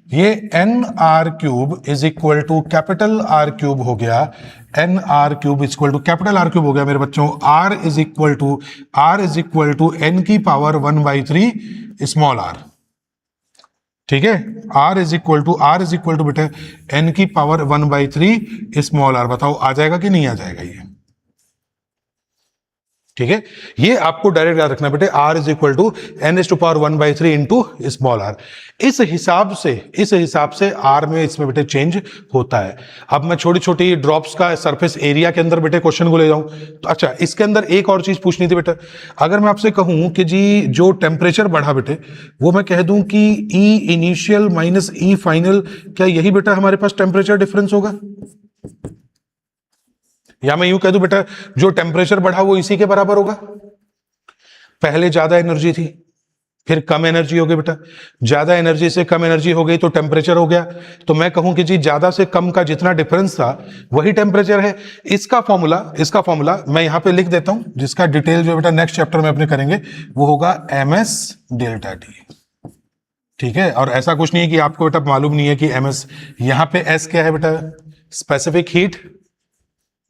ये n r cube is equal to capital r cube हो गया, n r cube is equal to capital r cube हो गया मेरे बच्चों, r is equal to n की पावर 1/3 स्मॉल आर। ठीक है, आर इज इक्वल टू बेटा एन की पावर 1/3 स्मॉल आर। बताओ आ जाएगा कि नहीं आ जाएगा ये? ठीक है, ये आपको डायरेक्ट याद रखना बेटे, r is equal to n is to power 1/3 into small r. इस हिसाब से r में इसमें बेटे चेंज होता है। अब मैं छोटी छोटी ड्रॉप्स का सरफेस एरिया के अंदर बेटे क्वेश्चन को ले जाऊं तो अच्छा, इसके अंदर एक और चीज पूछनी थी बेटा, अगर मैं आपसे कहूं कि जी जो टेम्परेचर बढ़ा बेटे, वो मैं कह दूं कि E initial minus E final, क्या यही बेटा हमारे पास टेम्परेचर डिफरेंस होगा? या मैं यूं कह दूं बेटा जो टेम्परेचर बढ़ा वो इसी के बराबर होगा। पहले ज्यादा एनर्जी थी, फिर कम एनर्जी हो गई बेटा, ज्यादा एनर्जी से कम एनर्जी हो गई तो टेम्परेचर हो गया। तो मैं कहूं कि जी ज्यादा से कम का जितना डिफरेंस था वही टेम्परेचर है। इसका फॉर्मूला मैं यहां पे लिख देता हूं, जिसका डिटेल जो बेटा नेक्स्ट चैप्टर में अपने करेंगे, वो होगा ms डेल्टा टी। ठीक है, और ऐसा कुछ नहीं है कि आपको बेटा मालूम नहीं है कि ms, यहां पे s क्या है बेटा? स्पेसिफिक हीट,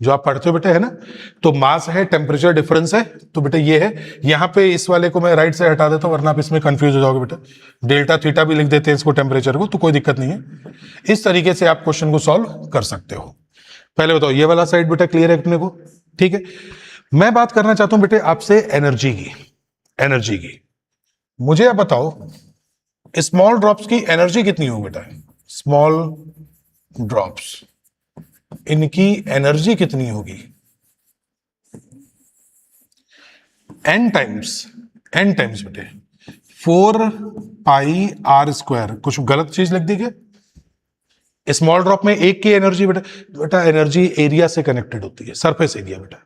जो आप पढ़ते हो बेटा, है ना। तो मास है, टेम्परेचर डिफरेंस है, तो बेटा ये है। यहां पे इस वाले को मैं राइट से हटा देता हूं, वरना आप इसमें कंफ्यूज हो जाओगे बेटा। डेल्टा थीटा भी लिख देते हैं इसको टेम्परेचर को, तो कोई दिक्कत नहीं है। इस तरीके से आप क्वेश्चन को सॉल्व कर सकते हो। पहले बताओ ये वाला साइड बेटा क्लियर है अपने को? ठीक है, मैं बात करना चाहता हूं बेटे आपसे एनर्जी की। मुझे आप बताओ स्मॉल ड्रॉप्स की एनर्जी कितनी हो बेटा? स्मॉल ड्रॉप्स, इनकी एनर्जी कितनी होगी? n टाइम्स बेटे 4πr²। कुछ गलत चीज लिख दी क्या? स्मॉल ड्रॉप में एक की एनर्जी बेटा एनर्जी एरिया से कनेक्टेड होती है, सरफेस एरिया बेटा,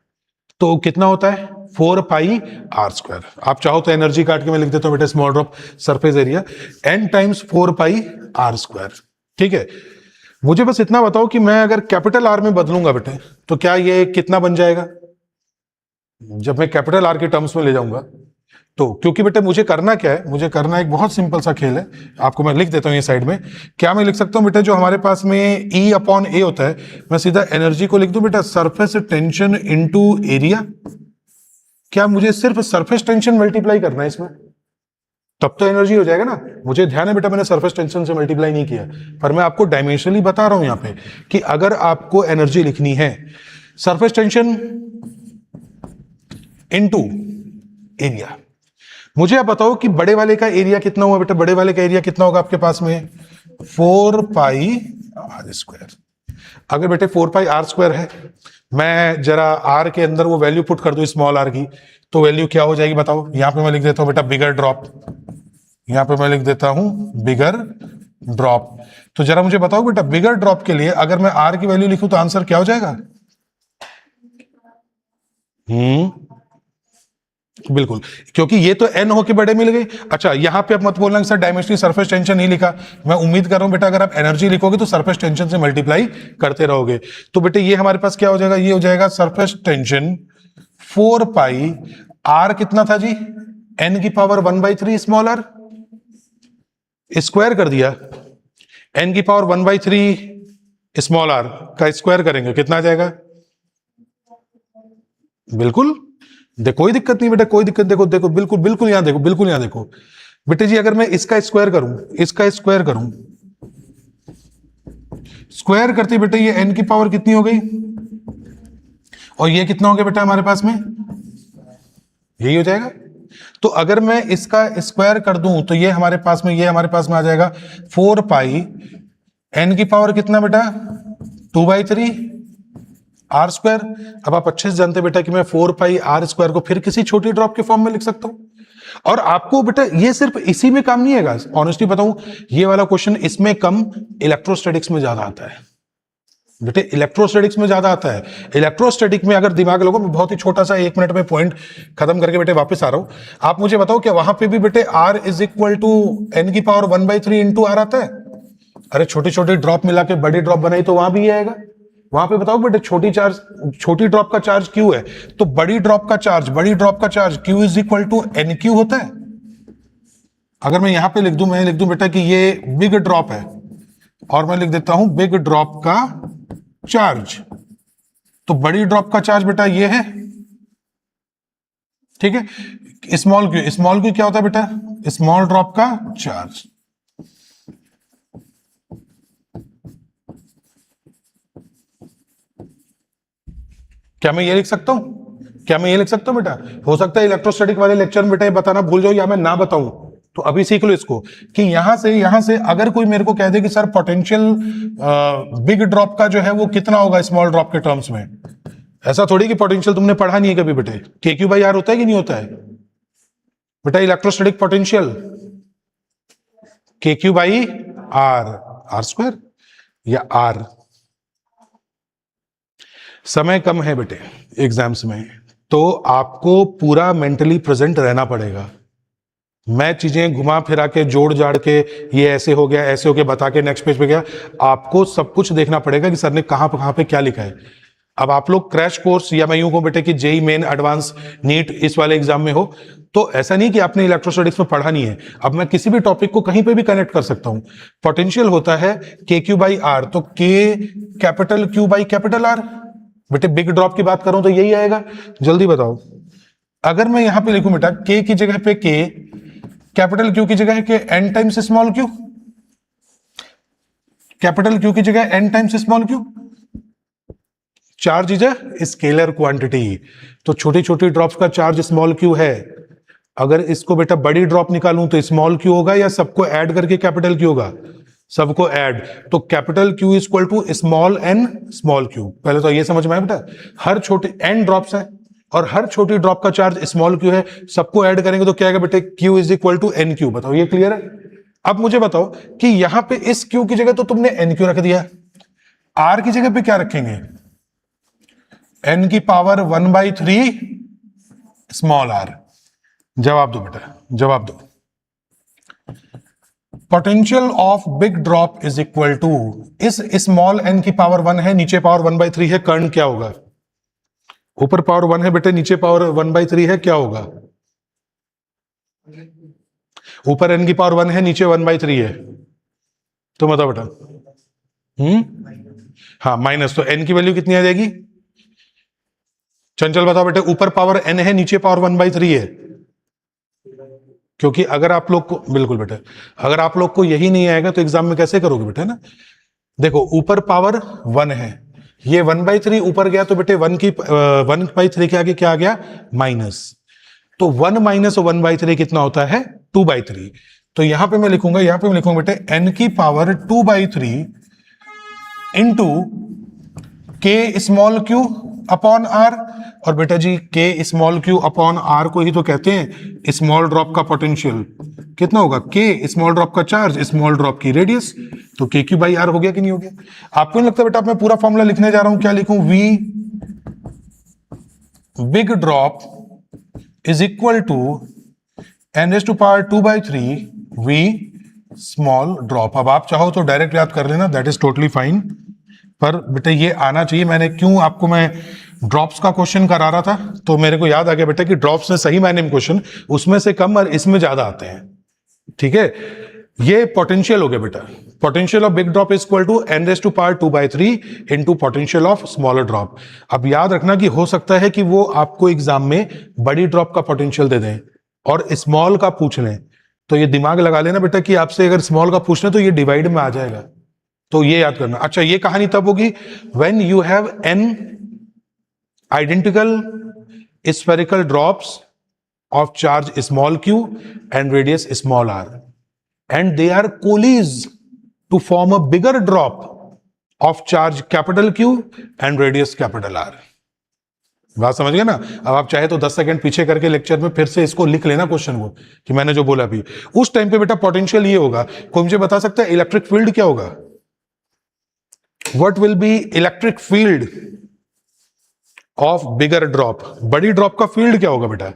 तो कितना होता है? 4πr²। आप चाहो तो एनर्जी काट के मैं लिख देता हूं बेटा small drop surface area n times 4πr²। ठीक है, मुझे बस इतना बताओ कि मैं अगर कैपिटल आर में बदलूंगा बेटे तो क्या ये कितना बन जाएगा जब मैं कैपिटल आर के टर्म्स में ले जाऊंगा? तो क्योंकि बेटे मुझे करना क्या है, मुझे करना एक बहुत सिंपल सा खेल है, आपको मैं लिख देता हूं ये साइड में। क्या मैं लिख सकता हूं बेटा, जो हमारे पास में E/A होता है, मैं सीधा एनर्जी को लिख दूं बेटा सरफेस टेंशन इंटू एरिया। क्या मुझे सिर्फ सरफेस टेंशन मल्टीप्लाई करना है इसमें? तब तो एनर्जी हो जाएगा ना। मुझे ध्यान है बेटा मैंने सरफेस टेंशन से मल्टीप्लाई नहीं किया, पर मैं आपको डायमेंशनली बता रहा हूं यहां पे कि अगर आपको एनर्जी लिखनी है सरफेस टेंशन इनटू एरिया। मुझे आप बताओ कि बड़े वाले का एरिया कितना हुआ बेटा? बड़े वाले का एरिया कितना होगा आपके पास में? 4πr²। अगर बेटे 4πr² है, मैं जरा r के अंदर वो वैल्यू पुट कर दूं स्मॉल r की, तो वैल्यू क्या हो जाएगी बताओ? यहां पे मैं लिख देता हूं बेटा बिगर ड्रॉप, यहां पे मैं लिख देता हूं बिगर ड्रॉप। तो जरा मुझे बताओ बेटा बिगर ड्रॉप के लिए अगर मैं r की वैल्यू लिखूं तो आंसर क्या हो जाएगा? बिल्कुल, क्योंकि ये तो n होके बड़े मिल गई। अच्छा, यहां पे आप मत बोलना कि सर डायमेंशनली सरफेस टेंशन नहीं लिखा। मैं उम्मीद कर रहा हूं बेटा अगर आप एनर्जी लिखोगे तो सरफेस टेंशन से मल्टीप्लाई करते रहोगे। तो बेटे ये हमारे पास क्या हो जाएगा? ये हो जाएगा सरफेस टेंशन 4π, r कितना था जी? n की पावर 1/3 स्मॉल r, स्क्वायर कर दिया, n की पावर 1/3 स्मॉल r का स्क्वायर करेंगे कितना आ जाएगा? बिल्कुल, देखो कोई दिक्कत नहीं बेटा, कोई दिक्कत, देखो देखो बिल्कुल बिल्कुल यहां देखो, बिल्कुल यहां देखो बेटे जी। अगर मैं इसका स्क्वायर करूं, स्क्वायर करते बेटे ये n की पावर कितनी हो गई, और ये कितना हो गया बेटा हमारे पास में? यही हो जाएगा। तो अगर मैं इसका स्क्वायर कर दूं तो ये हमारे पास में आ जाएगा 4π, n की पावर कितना बेटा? 2/3 r²। अब आप अच्छे से जानते बेटा कि मैं 4πr² को फिर किसी छोटी ड्रॉप के फॉर्म में लिख सकता हूं। और आपको बेटा ये सिर्फ इसी में काम नहीं है गाइस, ऑनेस्टली बताऊं ये वाला क्वेश्चन इसमें कम इलेक्ट्रोस्टैटिक्स में ज्यादा आता है। बेटे इलेक्ट्रोस्टैटिक्स में ज्यादा आता है। इलेक्ट्रोस्टैटिक में अगर दिमाग लगो, मैं बहुत ही छोटा सा 1 मिनट में पॉइंट खत्म करके बेटे वापस आ रहा हूं। आप मुझे बताओ क्या वहां पे भी बेटे r is equal to n की पावर 1/3 इंटू आर आता है? अरे छोटी छोटी ड्रॉप मिला के बड़ी ड्रॉप बनाई तो वहां भी आएगा। वहां पे बताओ बेटे छोटी ड्रॉप का चार्ज क्यू है, तो बड़ी ड्रॉप का charge q is equal to n q होता है। अगर मैं यहां पे लिख दूं बेटा कि ये बिग ड्रॉप है, और मैं लिख देता हूं बिग ड्रॉप का चार्ज, तो बड़ी ड्रॉप का चार्ज बेटा ये है, ठीक है। स्मॉल क्यू क्या होता है बेटा? स्मॉल ड्रॉप का चार्ज। क्या मैं ये लिख सकता हूं बेटा? हो सकता है इलेक्ट्रोस्टैटिक वाले लेक्चर में बेटा ये बताना भूल जाओ या मैं ना बताऊं, तो अभी सीख लो इसको कि यहां से अगर कोई मेरे को कह दे कि सर पोटेंशियल बिग ड्रॉप का जो है वो कितना होगा स्मॉल ड्रॉप के टर्म्स में, ऐसा थोड़ी कि पोटेंशियल तुमने पढ़ा नहीं है कभी बेटे। के क्यू बाई आर होता है कि नहीं होता है बेटा? इलेक्ट्रोस्टैटिक पोटेंशियल के क्यू बाई आर स्क्वायर या आर। समय कम है बेटे एग्जाम्स में, तो आपको पूरा मेंटली प्रेजेंट रहना पड़ेगा। मैं चीजें घुमा फिरा के जोड़ जाड़ के ये ऐसे हो गया बता के नेक्स्ट पेज पे गया, आपको सब कुछ देखना पड़ेगा कि सर ने कहां पे क्या लिखा है। अब आप लोग क्रैश कोर्स या मैं यूं कहूं बेटे कि जेई मेन एडवांस नीट इस वाले एग्जाम में हो, तो ऐसा नहीं कि आपने इलेक्ट्रोस्टैटिक्स में पढ़ा नहीं है। अब मैं किसी भी टॉपिक को कहीं पे भी कनेक्ट कर सकता हूं। पोटेंशियल होता है के क्यू बाई आर, तो के capital Q by capital R. बेटे बिग ड्रॉप की बात करूं तो यही आएगा। जल्दी बताओ, अगर मैं यहां पे लिखूं बेटा के की जगह पे के, कैपिटल क्यू की जगह है के n times small q, capital q की जगह n times small q. Charge is a scalar quantity, तो छोटी छोटी ड्रॉप्स का चार्ज स्मॉल क्यू है। अगर इसको बेटा बड़ी ड्रॉप निकालूं तो स्मॉल क्यू होगा या सबको ऐड करके कैपिटल क्यू होगा? सबको ऐड, तो capital q is equal to small n small q. पहले तो ये समझ में आया बेटा, हर छोटे एन ड्रॉप्स है और हर छोटी ड्रॉप का चार्ज स्मॉल क्यू है, सबको ऐड करेंगे तो क्या आएगा बेटे? Q is equal to n q. बताओ ये क्लियर है? अब मुझे बताओ कि यहां पे इस क्यू की जगह तो तुमने एन क्यू रख दिया, आर की जगह पे क्या रखेंगे? एन की पावर 1/3 स्मॉल आर। जवाब दो बेटा, जवाब दो। Potential of big drop is equal to, इस स्मॉल एन की पावर 1 है, नीचे पावर 1/3 है, कर्ण क्या होगा? ऊपर पावर 1 है बेटे, नीचे पावर 1/3 है, क्या होगा? ऊपर एन की पावर 1 है, नीचे 1/3 है, तो बताओ बेटा। हाँ माइनस, तो एन की वैल्यू कितनी आ जाएगी? चंचल बताओ बेटे, ऊपर पावर एन है, नीचे पावर 1/3 है, क्योंकि अगर आप लोग को, बिल्कुल बेटा, अगर आप लोग को यही नहीं आएगा तो एग्जाम में कैसे करोगे बेटा ना? देखो ऊपर पावर 1 है, ये 1/3 ऊपर गया तो बेटे 1/3 के आगे क्या आ गया? माइनस, तो 1 माइनस 1/3 कितना होता है? 2/3। तो यहां पे मैं लिखूंगा बेटे n की पावर 2/3 इंटू के स्मॉल क्यू अपॉन आर। और बेटा जी के स्मॉल क्यू अपॉन आर को ही तो कहते हैं स्मॉल ड्रॉप का पोटेंशियल। कितना होगा? के स्मॉल ड्रॉप का चार्ज, स्मॉल ड्रॉप की रेडियस, तो के क्यू बाई आर हो गया कि नहीं हो गया? आपको नहीं लगता बेटा मैं पूरा फॉर्मूला लिखने जा रहा हूं? क्या लिखूं? V big drop is equal to n raise to power 2/3 V small drop. अब आप चाहो तो डायरेक्ट याद कर लेना, दैट इज टोटली फाइन, पर बेटा ये आना चाहिए। मैंने क्यों आपको मैं ड्रॉप्स का क्वेश्चन करा रहा था, तो मेरे को याद आ गया बेटा कि ड्रॉप्स में सही मायने में क्वेश्चन उसमें से कम और इसमें ज्यादा आते हैं, ठीक है। ये पोटेंशियल हो गया बेटा, potential of big drop is equal to n raise to power 2/3 into potential of smaller drop. अब याद रखना कि हो सकता है कि वो आपको एग्जाम में बड़ी ड्रॉप का पोटेंशियल दे दें और स्मॉल का पूछ लें, तो ये दिमाग लगा लेना बेटा कि आपसे अगर स्मॉल का पूछ लें तो ये डिवाइड में आ जाएगा, तो ये याद करना। अच्छा ये कहानी तब होगी when you have n identical spherical drops of charge small q and radius small r, and they are coalesce to form a bigger drop of charge capital Q and radius capital R। बात समझ गए ना? अब आप चाहे तो 10 सेकंड पीछे करके लेक्चर में फिर से इसको लिख लेना क्वेश्चन को कि मैंने जो बोला अभी। उस टाइम पे बेटा पोटेंशियल ये होगा। कोई मुझे बता सकता है इलेक्ट्रिक फील्ड क्या होगा? What will be electric field of bigger drop? बड़ी ड्रॉप का फील्ड क्या होगा बेटा,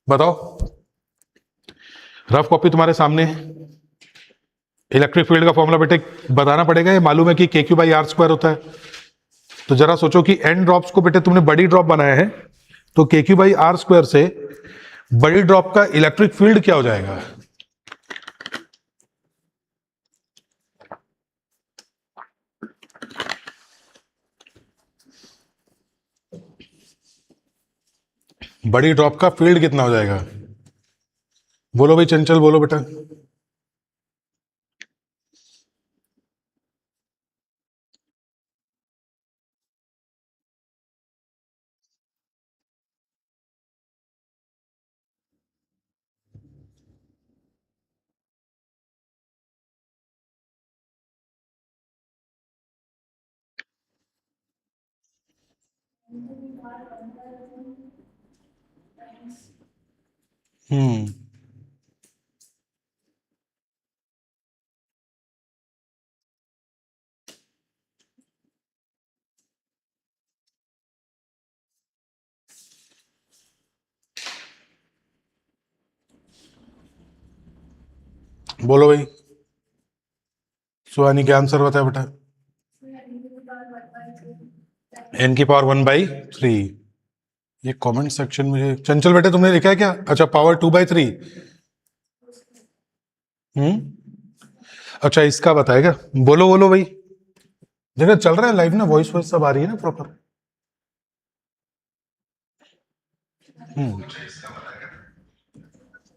बताओ। रफ कॉपी तुम्हारे सामने है। इलेक्ट्रिक फील्ड का फॉर्मूला बेटे बताना पड़ेगा, ये मालूम है कि KQ/R² होता है। तो जरा सोचो कि एन ड्रॉप्स को बेटे तुमने बड़ी ड्रॉप बनाया है, तो KQ/R² से बड़ी ड्रॉप का इलेक्ट्रिक फील्ड क्या हो जाएगा? बड़ी ड्रॉप का फील्ड कितना हो जाएगा? बोलो भाई चंचल, बोलो बेटा। हम्म बोलो भाई, सुहानी क्या आंसर बताया बेटा? N⁻⁴ ये कमेंट सेक्शन में चंचल बेटे तुमने लिखा है क्या? अच्छा, पावर 2/3। अच्छा, इसका बताएगा। बोलो बोलो भाई, देखो चल रहा है लाइव ना, वॉइस सब आ रही है ना प्रॉपर।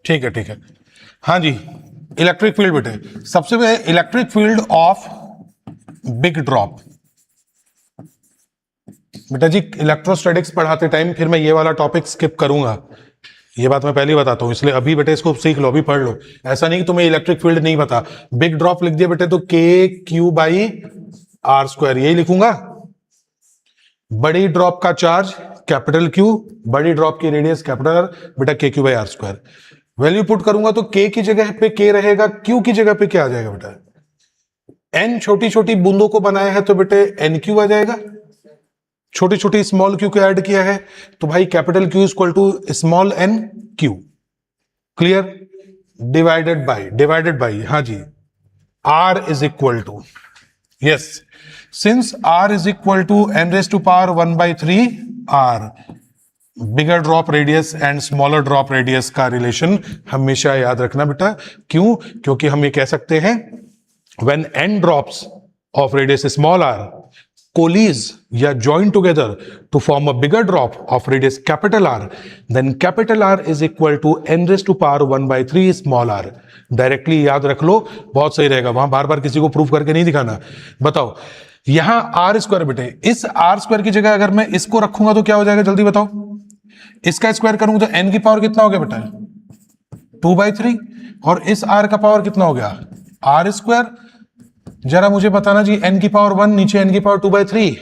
ठीक है ठीक है। हाँ जी, इलेक्ट्रिक फील्ड बेटे, सबसे पहले electric field of big drop. बेटा जी इलेक्ट्रोस्टैटिक्स पढ़ाते टाइम फिर मैं ये वाला टॉपिक स्किप करूंगा, ये बात मैं पहले ही बताता हूं, इसलिए अभी बेटे इसको सीख लो, अभी पढ़ लो। ऐसा नहीं कि तुम्हें इलेक्ट्रिक फील्ड नहीं पता। बिग ड्रॉप लिख दिया बेटे तो KQ/R², यही लिखूंगा। बड़ी ड्रॉप का चार्ज कैपिटल Q, बड़ी ड्रॉप की रेडियस कैपिटल R, बेटा KQ/R²। वैल्यू पुट करूंगा तो K की जगह पे K रहेगा, Q की जगह पे क्या आ जाएगा बेटा? N छोटी छोटी बूंदों को बनाया है तो बेटे NQ आ जाएगा। छोटी छोटी स्मॉल Q को ऐड किया है तो भाई capital Q equal to small n Q। Clear? Divided by हाँ जी, R is equal to, yes, since R is equal to n⁻⁴ R, bigger drop radius and smaller drop radius का रिलेशन हमेशा याद रखना बेटा। क्यों? क्योंकि हम ये कह सकते हैं when n drops of radius small r collides या join together to form a bigger drop of radius capital R, then capital R is equal to n⁻⁴ small r। Directly याद रख लो, बहुत सही रहेगा, वहां बार बार किसी को प्रूफ करके नहीं दिखाना। बताओ, यहां R² बेटे, इस R² की जगह अगर मैं इसको रखूंगा तो क्या हो जाएगा, जल्दी बताओ। इसका स्क्वायर करूंगा तो n की पावर कितना हो गया बेटा? 2/3। और इस R का पावर कितना हो गया? R²। जरा मुझे बताना जी, n⁻⁴ नीचे n⁻⁴ 2/3,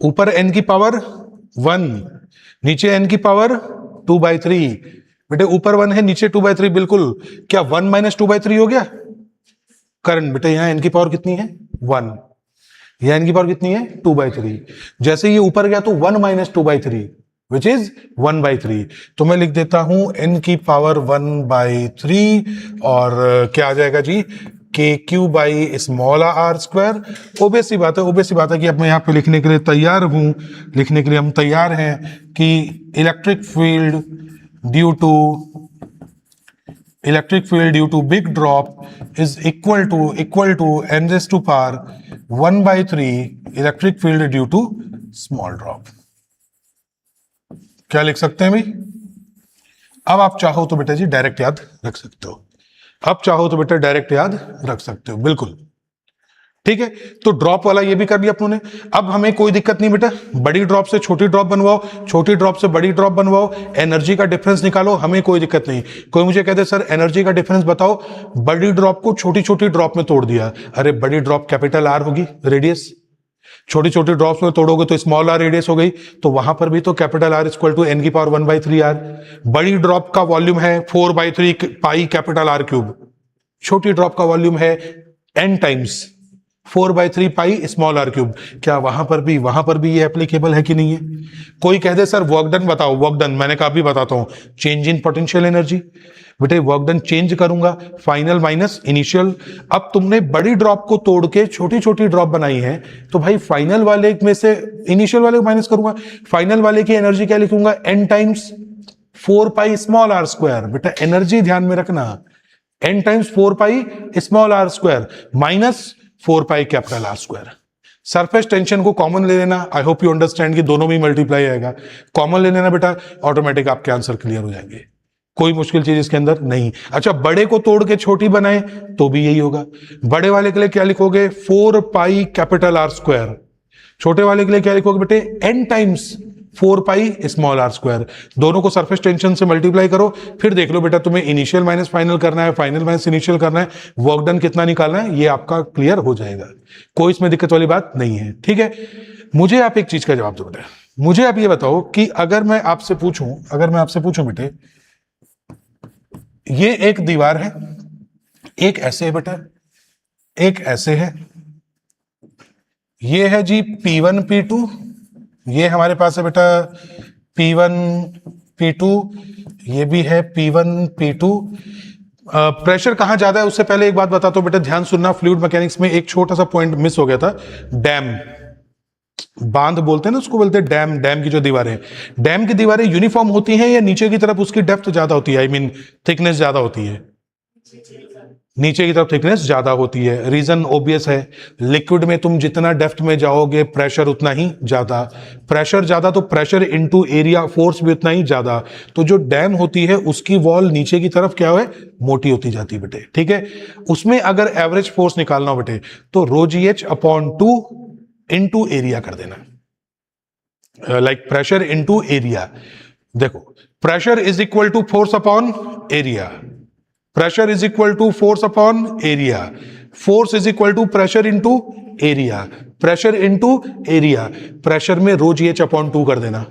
ऊपर n⁻⁴ 1 नीचे n⁻⁴ 2/3। बेटे ऊपर 1 है नीचे 2/3, बिल्कुल। क्या 1 - 2/3 हो गया? करंट बेटे यहां n⁻⁴ कितनी है? 1। यहां n⁻⁴ कितनी है? 2/3। जैसे ये ऊपर गया तो 1 - 2/3 विच इज 1/3। तो मैं लिख देता हूं n⁻⁴ 1/3 और क्या आ जाएगा जी? KQ/r²। ओबे सी बात है कि अब मैं यहां पे लिखने के लिए तैयार हूं, लिखने के लिए हम तैयार हैं कि electric field due to big drop is equal to n⁻⁴ 1/3 electric field due to small drop. क्या लिख सकते हैं भाई? अब आप चाहो तो बेटा जी डायरेक्ट याद रख सकते हो, बिल्कुल ठीक है। तो ड्रॉप वाला ये भी कर दिया अपनों ने। अब हमें कोई दिक्कत नहीं बेटा, बड़ी ड्रॉप से छोटी ड्रॉप बनवाओ, छोटी ड्रॉप से बड़ी ड्रॉप बनवाओ, एनर्जी का डिफरेंस निकालो, हमें कोई दिक्कत नहीं। कोई मुझे कहते सर एनर्जी का डिफरेंस बताओ, बड़ी ड्रॉप को छोटी छोटी ड्रॉप में तोड़ दिया। अरे बड़ी ड्रॉप कैपिटल R होगी रेडियस, छोटी छोटी ड्रॉप्स में तोड़ोगे तो स्मॉल r रेडियस हो गई, तो वहां पर भी तो capital R equal to n⁻⁴ 1/3R। बड़ी ड्रॉप का वॉल्यूम है 4/3 पाई कैपिटल R क्यूब, छोटी ड्रॉप का वॉल्यूम है n times 4/3 pi small r cube. क्या वहां पर भी ये एप्लीकेबल है कि नहीं है? कोई कह दे सर वर्क डन बताओ, वर्क डन, मैंने कहा भी बताता हूं, चेंज इन पोटेंशियल एनर्जी। बेटे वर्क डन चेंज करूंगा, फाइनल माइनस इनिशियल। अब तुमने बड़ी ड्रॉप को तोड़ के छोटी छोटी ड्रॉप बनाई है, तो भाई फाइनल वाले में से इनिशियल वाले को माइनस करूंगा, फाइनल वाले की एनर्जी क्या लिखूंगा, n times 4 pi small r square. बेटा एनर्जी ध्यान में रखना, n times 4 pi small r square minus 4 pi capital r square. Surface tension को कॉमन ले लेना, आई होप यू अंडरस्टैंड कि दोनों में मल्टीप्लाई आएगा, कॉमन ले लेना बेटा, ऑटोमेटिक आपके आंसर क्लियर हो जाएंगे, कोई मुश्किल चीज इसके अंदर नहीं। अच्छा बड़े को तोड़ के छोटी बनाए तो भी यही होगा, बड़े वाले के लिए क्या लिखोगे 4 पाई कैपिटल आर स्क्वायर, छोटे वाले के लिए क्या लिखोगे बेटे n times 4 pi small r square. दोनों को सरफेस टेंशन से मल्टीप्लाई करो, फिर देख लो बेटा तुम्हें इनिशियल माइनस फाइनल करना है, फाइनल माइनस इनिशियल करना है, वर्क डन कितना निकालना है, ये आपका क्लियर हो जाएगा, कोई इसमें दिक्कत वाली बात नहीं है। ठीक है, मुझे आप एक चीज का जवाब दो बेटा, मुझे आप ये बताओ कि अगर मैं आपसे पूछूं बेटे, ये एक दीवार है, एक ऐसे है बेटा, एक ऐसे है, ये है जी P1 P2, ये हमारे पास है बेटा P1 P2, ये भी है P1 P2। प्रेशर कहां ज्यादा है उससे पहले एक बात बताता हूं बेटा, ध्यान सुनना, फ्लूइड मैकेनिक्स में एक छोटा सा पॉइंट मिस हो गया था, डैम, बांध बोलते हैं ना उसको, बोलते हैं डैम। डैम की जो दीवारें, डैम की दीवारें यूनिफॉर्म होती हैं या नीचे की तरफ उसकी डेप्थ ज्यादा होती है, आई मीन थिकनेस ज्यादा होती है? नीचे की तरफ थिकनेस ज्यादा होती है। रीजन ओबियस है, लिक्विड में तुम जितना डेप्थ में जाओगे प्रेशर उतना ही ज्यादा, प्रेशर ज्यादा तो प्रेशर इनटू एरिया फोर्स भी उतना ही ज्यादा। तो जो डैम होती है उसकी वॉल नीचे की तरफ क्या है, मोटी होती जाती है बेटे। ठीक है, उसमें अगर एवरेज फोर्स निकालना हो बेटे तो ρgh/2 इनटू एरिया कर देना, लाइक प्रेशर इनटू एरिया। देखो pressure is equal to force upon area, pressure is equal to force upon area, force is equal to pressure into area, pressure into area, pressure में ρgh/2 कर देना।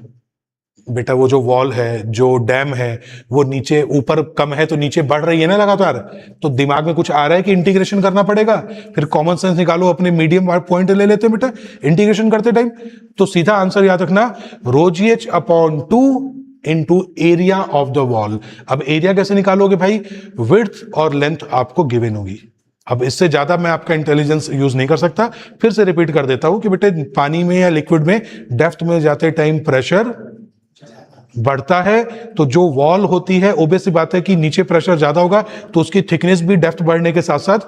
बेटा वो जो वॉल है, जो डैम है, वो नीचे ऊपर कम है तो नीचे बढ़ रही है ना लगातार, तो दिमाग में कुछ आ रहा है कि इंटीग्रेशन करना पड़ेगा, फिर कॉमन सेंस निकालो, अपने मीडियम पॉइंट ले लेते हैं बेटा इंटीग्रेशन करते टाइम, तो सीधा आंसर याद रखना ρgh/2 into area of the wall. अब एरिया कैसे निकालोगे भाई, विड्थ और लेंथ आपको गिवन होगी। अब इससे ज्यादा मैं आपका इंटेलिजेंस यूज नहीं कर सकता, फिर से रिपीट कर देता हूं कि बेटे पानी में या लिक्विड में डेप्थ में जाते टाइम प्रेशर बढ़ता है, तो जो वॉल होती है ऑब्वियस सी बात है कि नीचे प्रेशर ज्यादा होगा तो उसकी थिकनेस भी डेप्थ बढ़ने के साथ साथ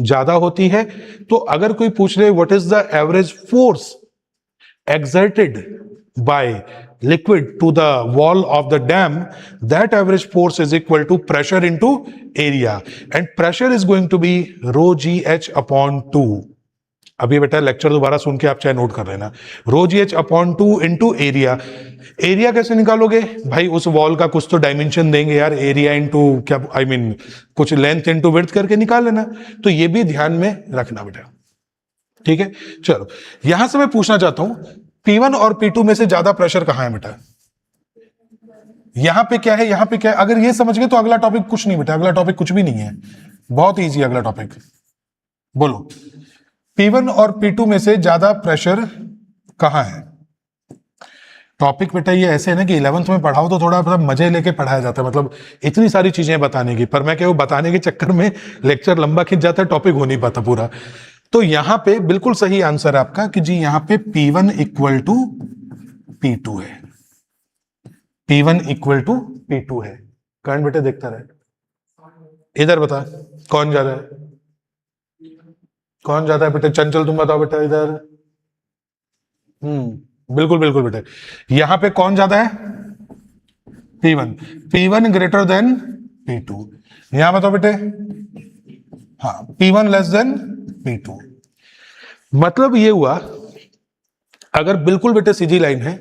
ज्यादा होती है। तो अगर कोई पूछ ले what is the average force exerted by liquid to the wall of the dam, that average force is equal to pressure into area, and pressure is going to be ρgh/2। अभी बेटा लेक्चर दोबारा सुन के आप चाहे नोट कर लेना, ρgh/2 इंटू एरिया। एरिया कैसे निकालोगे भाई, उस वॉल का कुछ तो डायमेंशन देंगे यार, एरिया इंटू क्या, आई मीन कुछ लेंथ इंटू विड्थ करके निकाल लेना, तो ये भी ध्यान में रखना बेटा। ठीक है, चलो यहां से मैं पूछना चाहता हूं P1 और P2 में से ज्यादा प्रेशर कहां है बेटा, यहां पे क्या है, यहां पे क्या है, अगर ये समझ गए तो अगला टॉपिक कुछ नहीं बेटा, अगला टॉपिक कुछ भी नहीं है, बहुत इजी अगला टॉपिक। बोलो P1 और P2 में से ज्यादा प्रेशर कहां है। टॉपिक बेटा ये ऐसे है ना कि 11th में पढ़ाओ तो थोड़ा मतलब मजे लेके पढ़ाया जाता है, मतलब इतनी सारी चीजें बताने की, पर मैं क्या वो बताने के चक्कर में लेक्चर लंबा खिंच जाता है, टॉपिक हो नहीं पाता पूरा। तो यहां पे बिल्कुल सही आंसर है आपका कि जी यहां पे P1 इक्वल टू P2 है, P1 इक्वल टू P2 है। करंट बेटे देखता रहे, इधर बता कौन ज्यादा है, कौन ज्यादा है बेटे, चंचल तुम बताओ बेटा इधर। बिल्कुल बिल्कुल बेटे, यहां पे कौन ज्यादा है, P1, P1 greater than P2। यहां बताओ बेटे, हाँ P1 लेस देन P2। मतलब ये हुआ अगर बिल्कुल बेटे सीधी लाइन है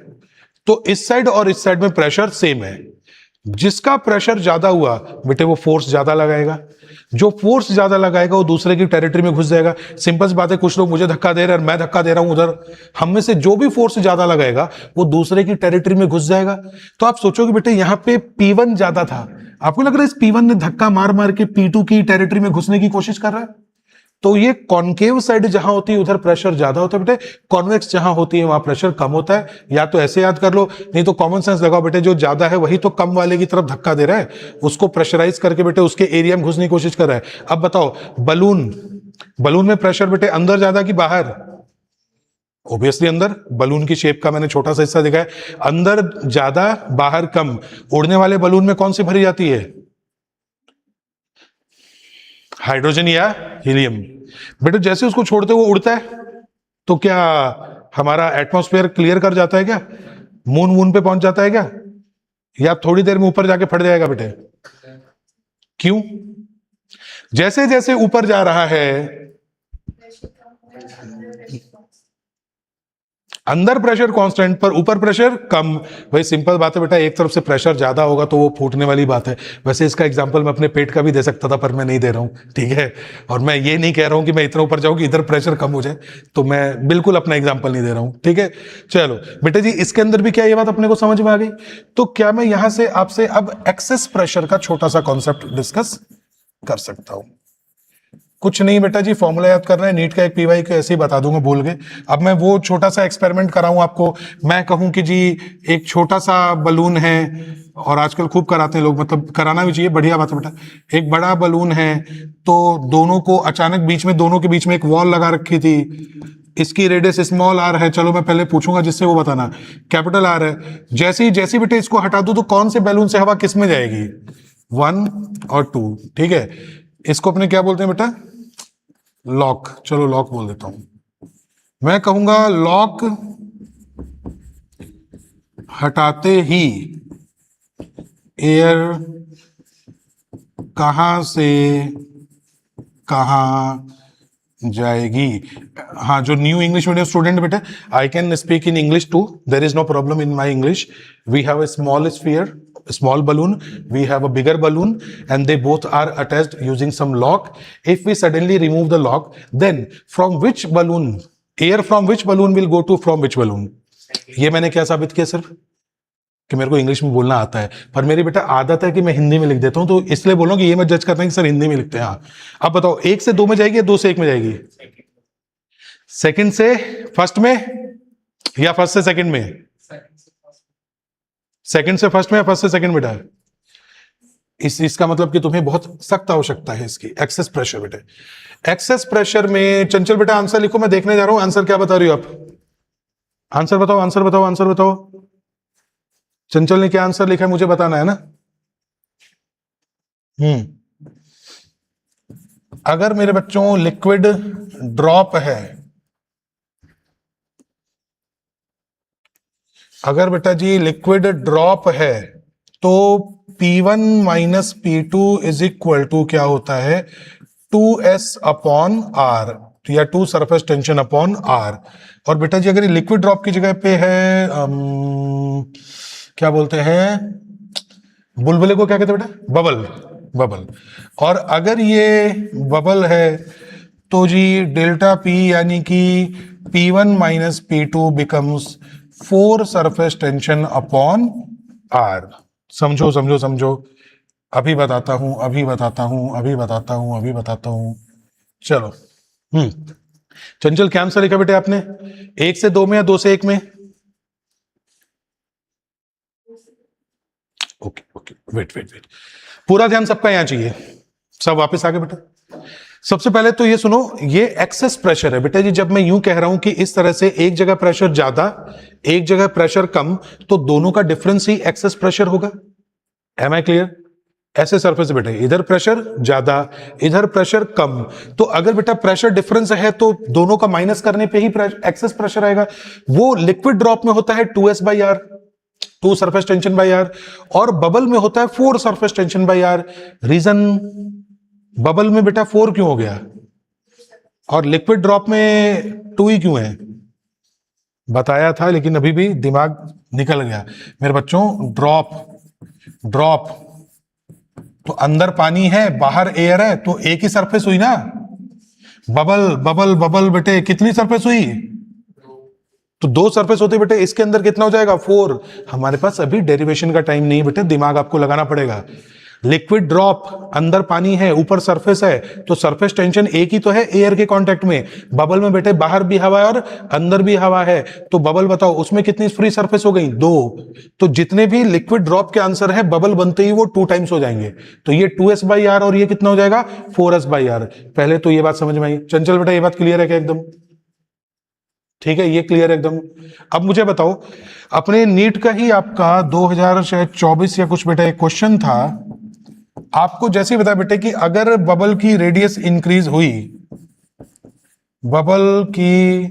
तो इस साइड और इस साइड में प्रेशर सेम है, जिसका प्रेशर ज्यादा हुआ बेटे वो फोर्स ज्यादा लगाएगा, जो फोर्स ज्यादा लगाएगा वो दूसरे की टेरिटरी में घुस जाएगा। सिंपल सी बात है, कुछ लोग मुझे धक्का दे रहे हैं और मैं धक्का दे रहा हूं उधर, हम में से जो भी फोर्स ज्यादा लगाएगा वो दूसरे की टेरिटरी में घुस जाएगा। तो आप सोचोगे बेटे यहां पे P1 ज्यादा था, आपको लग रहा है इस P1 ने धक्का मार मार के P2 की टेरिटरी में घुसने की कोशिश कर रहा है, तो ये कॉनकेव साइड जहां होती है उधर प्रेशर ज्यादा होता है बेटे, कॉन्वेक्स जहां होती है वहां प्रेशर कम होता है। या तो ऐसे याद कर लो, नहीं तो कॉमन सेंस लगाओ बेटे, जो ज्यादा है वही तो कम वाले की तरफ धक्का दे रहा है, उसको प्रेशराइज करके बेटे उसके एरिया में घुसने की कोशिश कर रहा है। अब बताओ, बलून में प्रेशर बेटे अंदर ज्यादा कि बाहर? ऑब्वियसली अंदर। बलून की शेप का मैंने छोटा सा हिस्सा दिखाया, अंदर ज्यादा बाहर कम। उड़ने वाले बलून में कौन सी भरी जाती है? हाइड्रोजन या हीलियम। बेटे जैसे उसको छोड़ते वो उड़ता है, तो क्या हमारा एटमॉस्फेयर क्लियर कर जाता है क्या? मून पे पहुंच जाता है क्या? या थोड़ी देर में ऊपर जाके फट जाएगा बेटे? क्यों? जैसे जैसे ऊपर जा रहा है अंदर प्रेशर कांस्टेंट पर ऊपर प्रेशर कम। भाई सिंपल बात है बेटा, एक तरफ से प्रेशर ज्यादा होगा तो वो फूटने वाली बात है। वैसे इसका एग्जांपल मैं अपने पेट का भी दे सकता था, पर मैं नहीं दे रहा हूं, ठीक है। और मैं ये नहीं कह रहा हूं कि मैं इतना ऊपर जाऊं कि इधर प्रेशर कम हो जाए, तो मैं बिल्कुल अपना एग्जाम्पल नहीं दे रहा हूं, ठीक है। चलो बेटा जी, इसके अंदर भी क्या ये बात अपने को समझ में आ गई? तो क्या मैं यहां से आपसे अब एक्सेस प्रेशर का छोटा सा कॉन्सेप्ट डिस्कस कर सकता हूं? कुछ नहीं बेटा जी, फॉर्मूला याद करना है, नीट का एक पीवाई को ऐसे ही बता दूंगा भूल गए। अब मैं वो छोटा सा एक्सपेरिमेंट कराऊं आपको, मैं कहूं कि जी एक छोटा सा बलून है, और आजकल खूब कराते हैं लोग, मतलब कराना भी चाहिए, बढ़िया बात है बेटा। एक बड़ा बलून है, तो दोनों को अचानक बीच में, दोनों के बीच में एक वॉल लगा रखी थी, इसकी रेडियस स्मॉल आर है, चलो मैं पहले पूछूंगा जिससे वो बताना, कैपिटल आर है। जैसे बेटे इसको हटा दो तो कौन से बैलून से हवा किस में जाएगी? 1 और 2, ठीक है। इसको अपने क्या बोलते हैं बेटा? लॉक। चलो लॉक बोल देता हूं। मैं कहूंगा लॉक हटाते ही एयर कहां से कहां जाएगी? हाँ, जो न्यू इंग्लिश मीडियम स्टूडेंट बेटा, I can speak in English too, there is no problem in my English. We have a small sphere, small balloon, we have a bigger balloon, and they both are attached using some lock. If we suddenly remove the lock, then from which balloon, air from which balloon will go to from which balloon? ये मैंने क्या साबित किया? सिर्फ कि मेरे को इंग्लिश में बोलना आता है, पर मेरी बेटा आदत है कि मैं हिंदी में लिख देता हूं, तो इसलिए बोल रहा हूं कि ये मत जज करना कि सर हिंदी में लिखते हैं। हाँ, अब बताओ, 1 से 2 में जाएगी या 2 से 1 में जाएगी? सेकंड से फर्स्ट में या फर्स्ट से सेकंड में? सेकंड से फर्स्ट में या फर्स्ट से सेकंड बेटा? इसका मतलब कि तुम्हें बहुत सख्त आवश्यकता है इसकी। एक्सेस प्रेशर बेटे, एक्सेस प्रेशर में चंचल बेटा आंसर लिखो, मैं देखने जा रहा हूं आंसर क्या बता रही हो आप। आंसर बताओ, आंसर बताओ, आंसर बताओ। चंचल ने क्या आंसर लिखा है मुझे बताना है ना। अगर मेरे बच्चों लिक्विड ड्रॉप है, अगर बेटा जी लिक्विड ड्रॉप है, तो P1 minus P2 is equal to क्या होता है? 2S अपॉन R, या 2 सरफेस टेंशन अपॉन R। और बेटा जी अगर ये लिक्विड ड्रॉप की जगह पे है, क्या बोलते हैं, बुलबुले को क्या कहते हैं बेटा? बबल। और अगर ये बबल है तो जी डेल्टा P यानी कि P1 minus P2 becomes 4 surface tension upon R। समझो समझो समझो, अभी बताता हूं। चलो, चंचल क्या आंसर लिखा बेटे आपने? 1 से 2 में या 2 से 1 में? Okay, wait. पूरा ध्यान सबका यहां चाहिए, सब वापस आगे बेटा। सबसे पहले तो ये सुनो, ये एक्सेस प्रेशर है बेटा जी। जब मैं यूं कह रहा हूं कि इस तरह से एक जगह प्रेशर ज्यादा, एक जगह प्रेशर कम, तो दोनों का डिफरेंस ही एक्सेस प्रेशर होगा। Am I clear? ऐसे सरफेस बेटे, इधर प्रेशर ज्यादा, इधर प्रेशर कम, तो अगर बेटा प्रेशर डिफरेंस है तो दोनों का माइनस करने पे ही एक्सेस प्रेशर आएगा। वो लिक्विड ड्रॉप में होता है 2S by r, 2 surface tension by r, और बबल में होता है 4 surface tension by r. Reason, bubble में बेटा 4 क्यों हो गया और लिक्विड ड्रॉप में 2 ही क्यों है? बताया था लेकिन अभी भी दिमाग निकल गया मेरे बच्चों। ड्रॉप तो अंदर पानी है, बाहर एयर है, तो एक ही सरफेस हुई ना। बबल बेटे कितनी सरफेस हुई? तो 2 सरफेस होते बेटे, इसके अंदर कितना हो जाएगा? 4। हमारे पास अभी डेरिवेशन का टाइम नहीं बेटे, दिमाग आपको लगाना पड़ेगा। लिक्विड ड्रॉप, अंदर पानी है, ऊपर सरफेस है, तो सरफेस टेंशन एक ही तो है एयर के कांटेक्ट में। बबल में बेटे बाहर भी हवा है और अंदर भी हवा है, तो बबल बताओ उसमें कितनी फ्री सरफेस हो गई? 2। तो जितने भी लिक्विड ड्रॉप के आंसर है बबल बनते ही वो 2 टाइम्स हो जाएंगे, तो ये 2s/r और ये कितना हो जाएगा 4s/r। पहले तो ये बात समझ में आई। चंचल बेटा ये बात क्लियर है क्या एकदम? ठीक है, ये क्लियर एकदम। अब मुझे बताओ, अपने नीट का ही आपका 2024 या कुछ बेटा एक क्वेश्चन था, आपको जैसे ही बताया बेटे कि अगर बबल की रेडियस इंक्रीज हुई, बबल की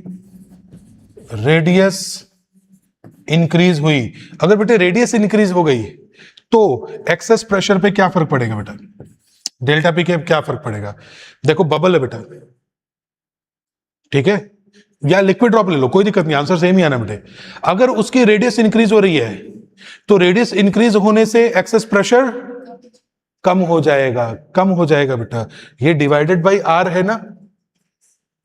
रेडियस इंक्रीज हुई, अगर बेटे रेडियस इंक्रीज हो गई तो एक्सेस प्रेशर पे क्या फर्क पड़ेगा बेटा? डेल्टा पी के क्या फर्क पड़ेगा? देखो बबल है बेटा, ठीक है, या लिक्विड ड्रॉप ले लो, कोई दिक्कत नहीं, आंसर सेम ही आना बेटे। अगर उसकी रेडियस इंक्रीज हो रही है तो रेडियस इंक्रीज होने से एक्सेस प्रेशर कम हो जाएगा, कम हो जाएगा बेटा। ये डिवाइडेड बाई आर है ना,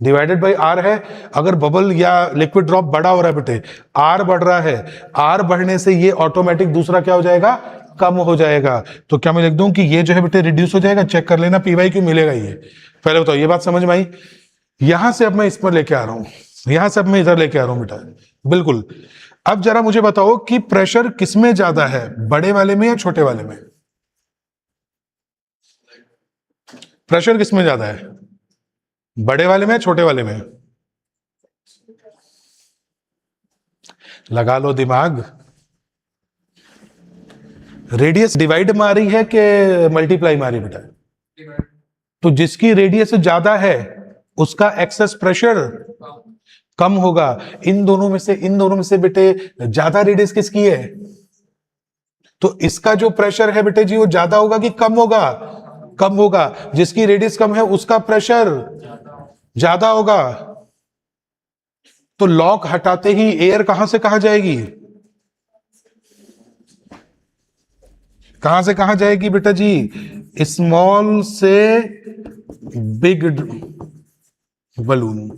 डिवाइडेड बाई आर है। अगर बबल या लिक्विड ड्रॉप बड़ा हो रहा है बेटे, आर बढ़ रहा है, आर बढ़ने से ये ऑटोमेटिक दूसरा क्या हो जाएगा? कम हो जाएगा। तो क्या मैं लिख दूं कि ये जो है बेटे रिड्यूस हो जाएगा? चेक कर लेना पीवाई क्यों मिलेगा ये। पहले बताओ ये बात समझ में आई? यहां से अब मैं इस पर लेके आ रहा हूं, यहां से अब मैं इधर लेके आ रहा हूं बेटा, बिल्कुल। अब जरा मुझे बताओ कि प्रेशर किसमें ज्यादा है, बड़े वाले में या छोटे वाले में? प्रेशर किसमें ज्यादा है, बड़े वाले में या छोटे वाले में? लगा लो दिमाग। रेडियस डिवाइड मारी है कि मल्टीप्लाई मारी बेटा? तो जिसकी रेडियस ज्यादा है उसका एक्सेस प्रेशर कम होगा। इन दोनों में से बेटे ज्यादा रेडियस किसकी है? तो इसका जो प्रेशर है बेटे जी वो ज्यादा होगा कि कम होगा? कम होगा। जिसकी रेडियस कम है उसका प्रेशर ज्यादा होगा। तो लॉक हटाते ही एयर कहां से कहां जाएगी? कहां से कहां जाएगी बेटा जी? स्मॉल से बिग बलून।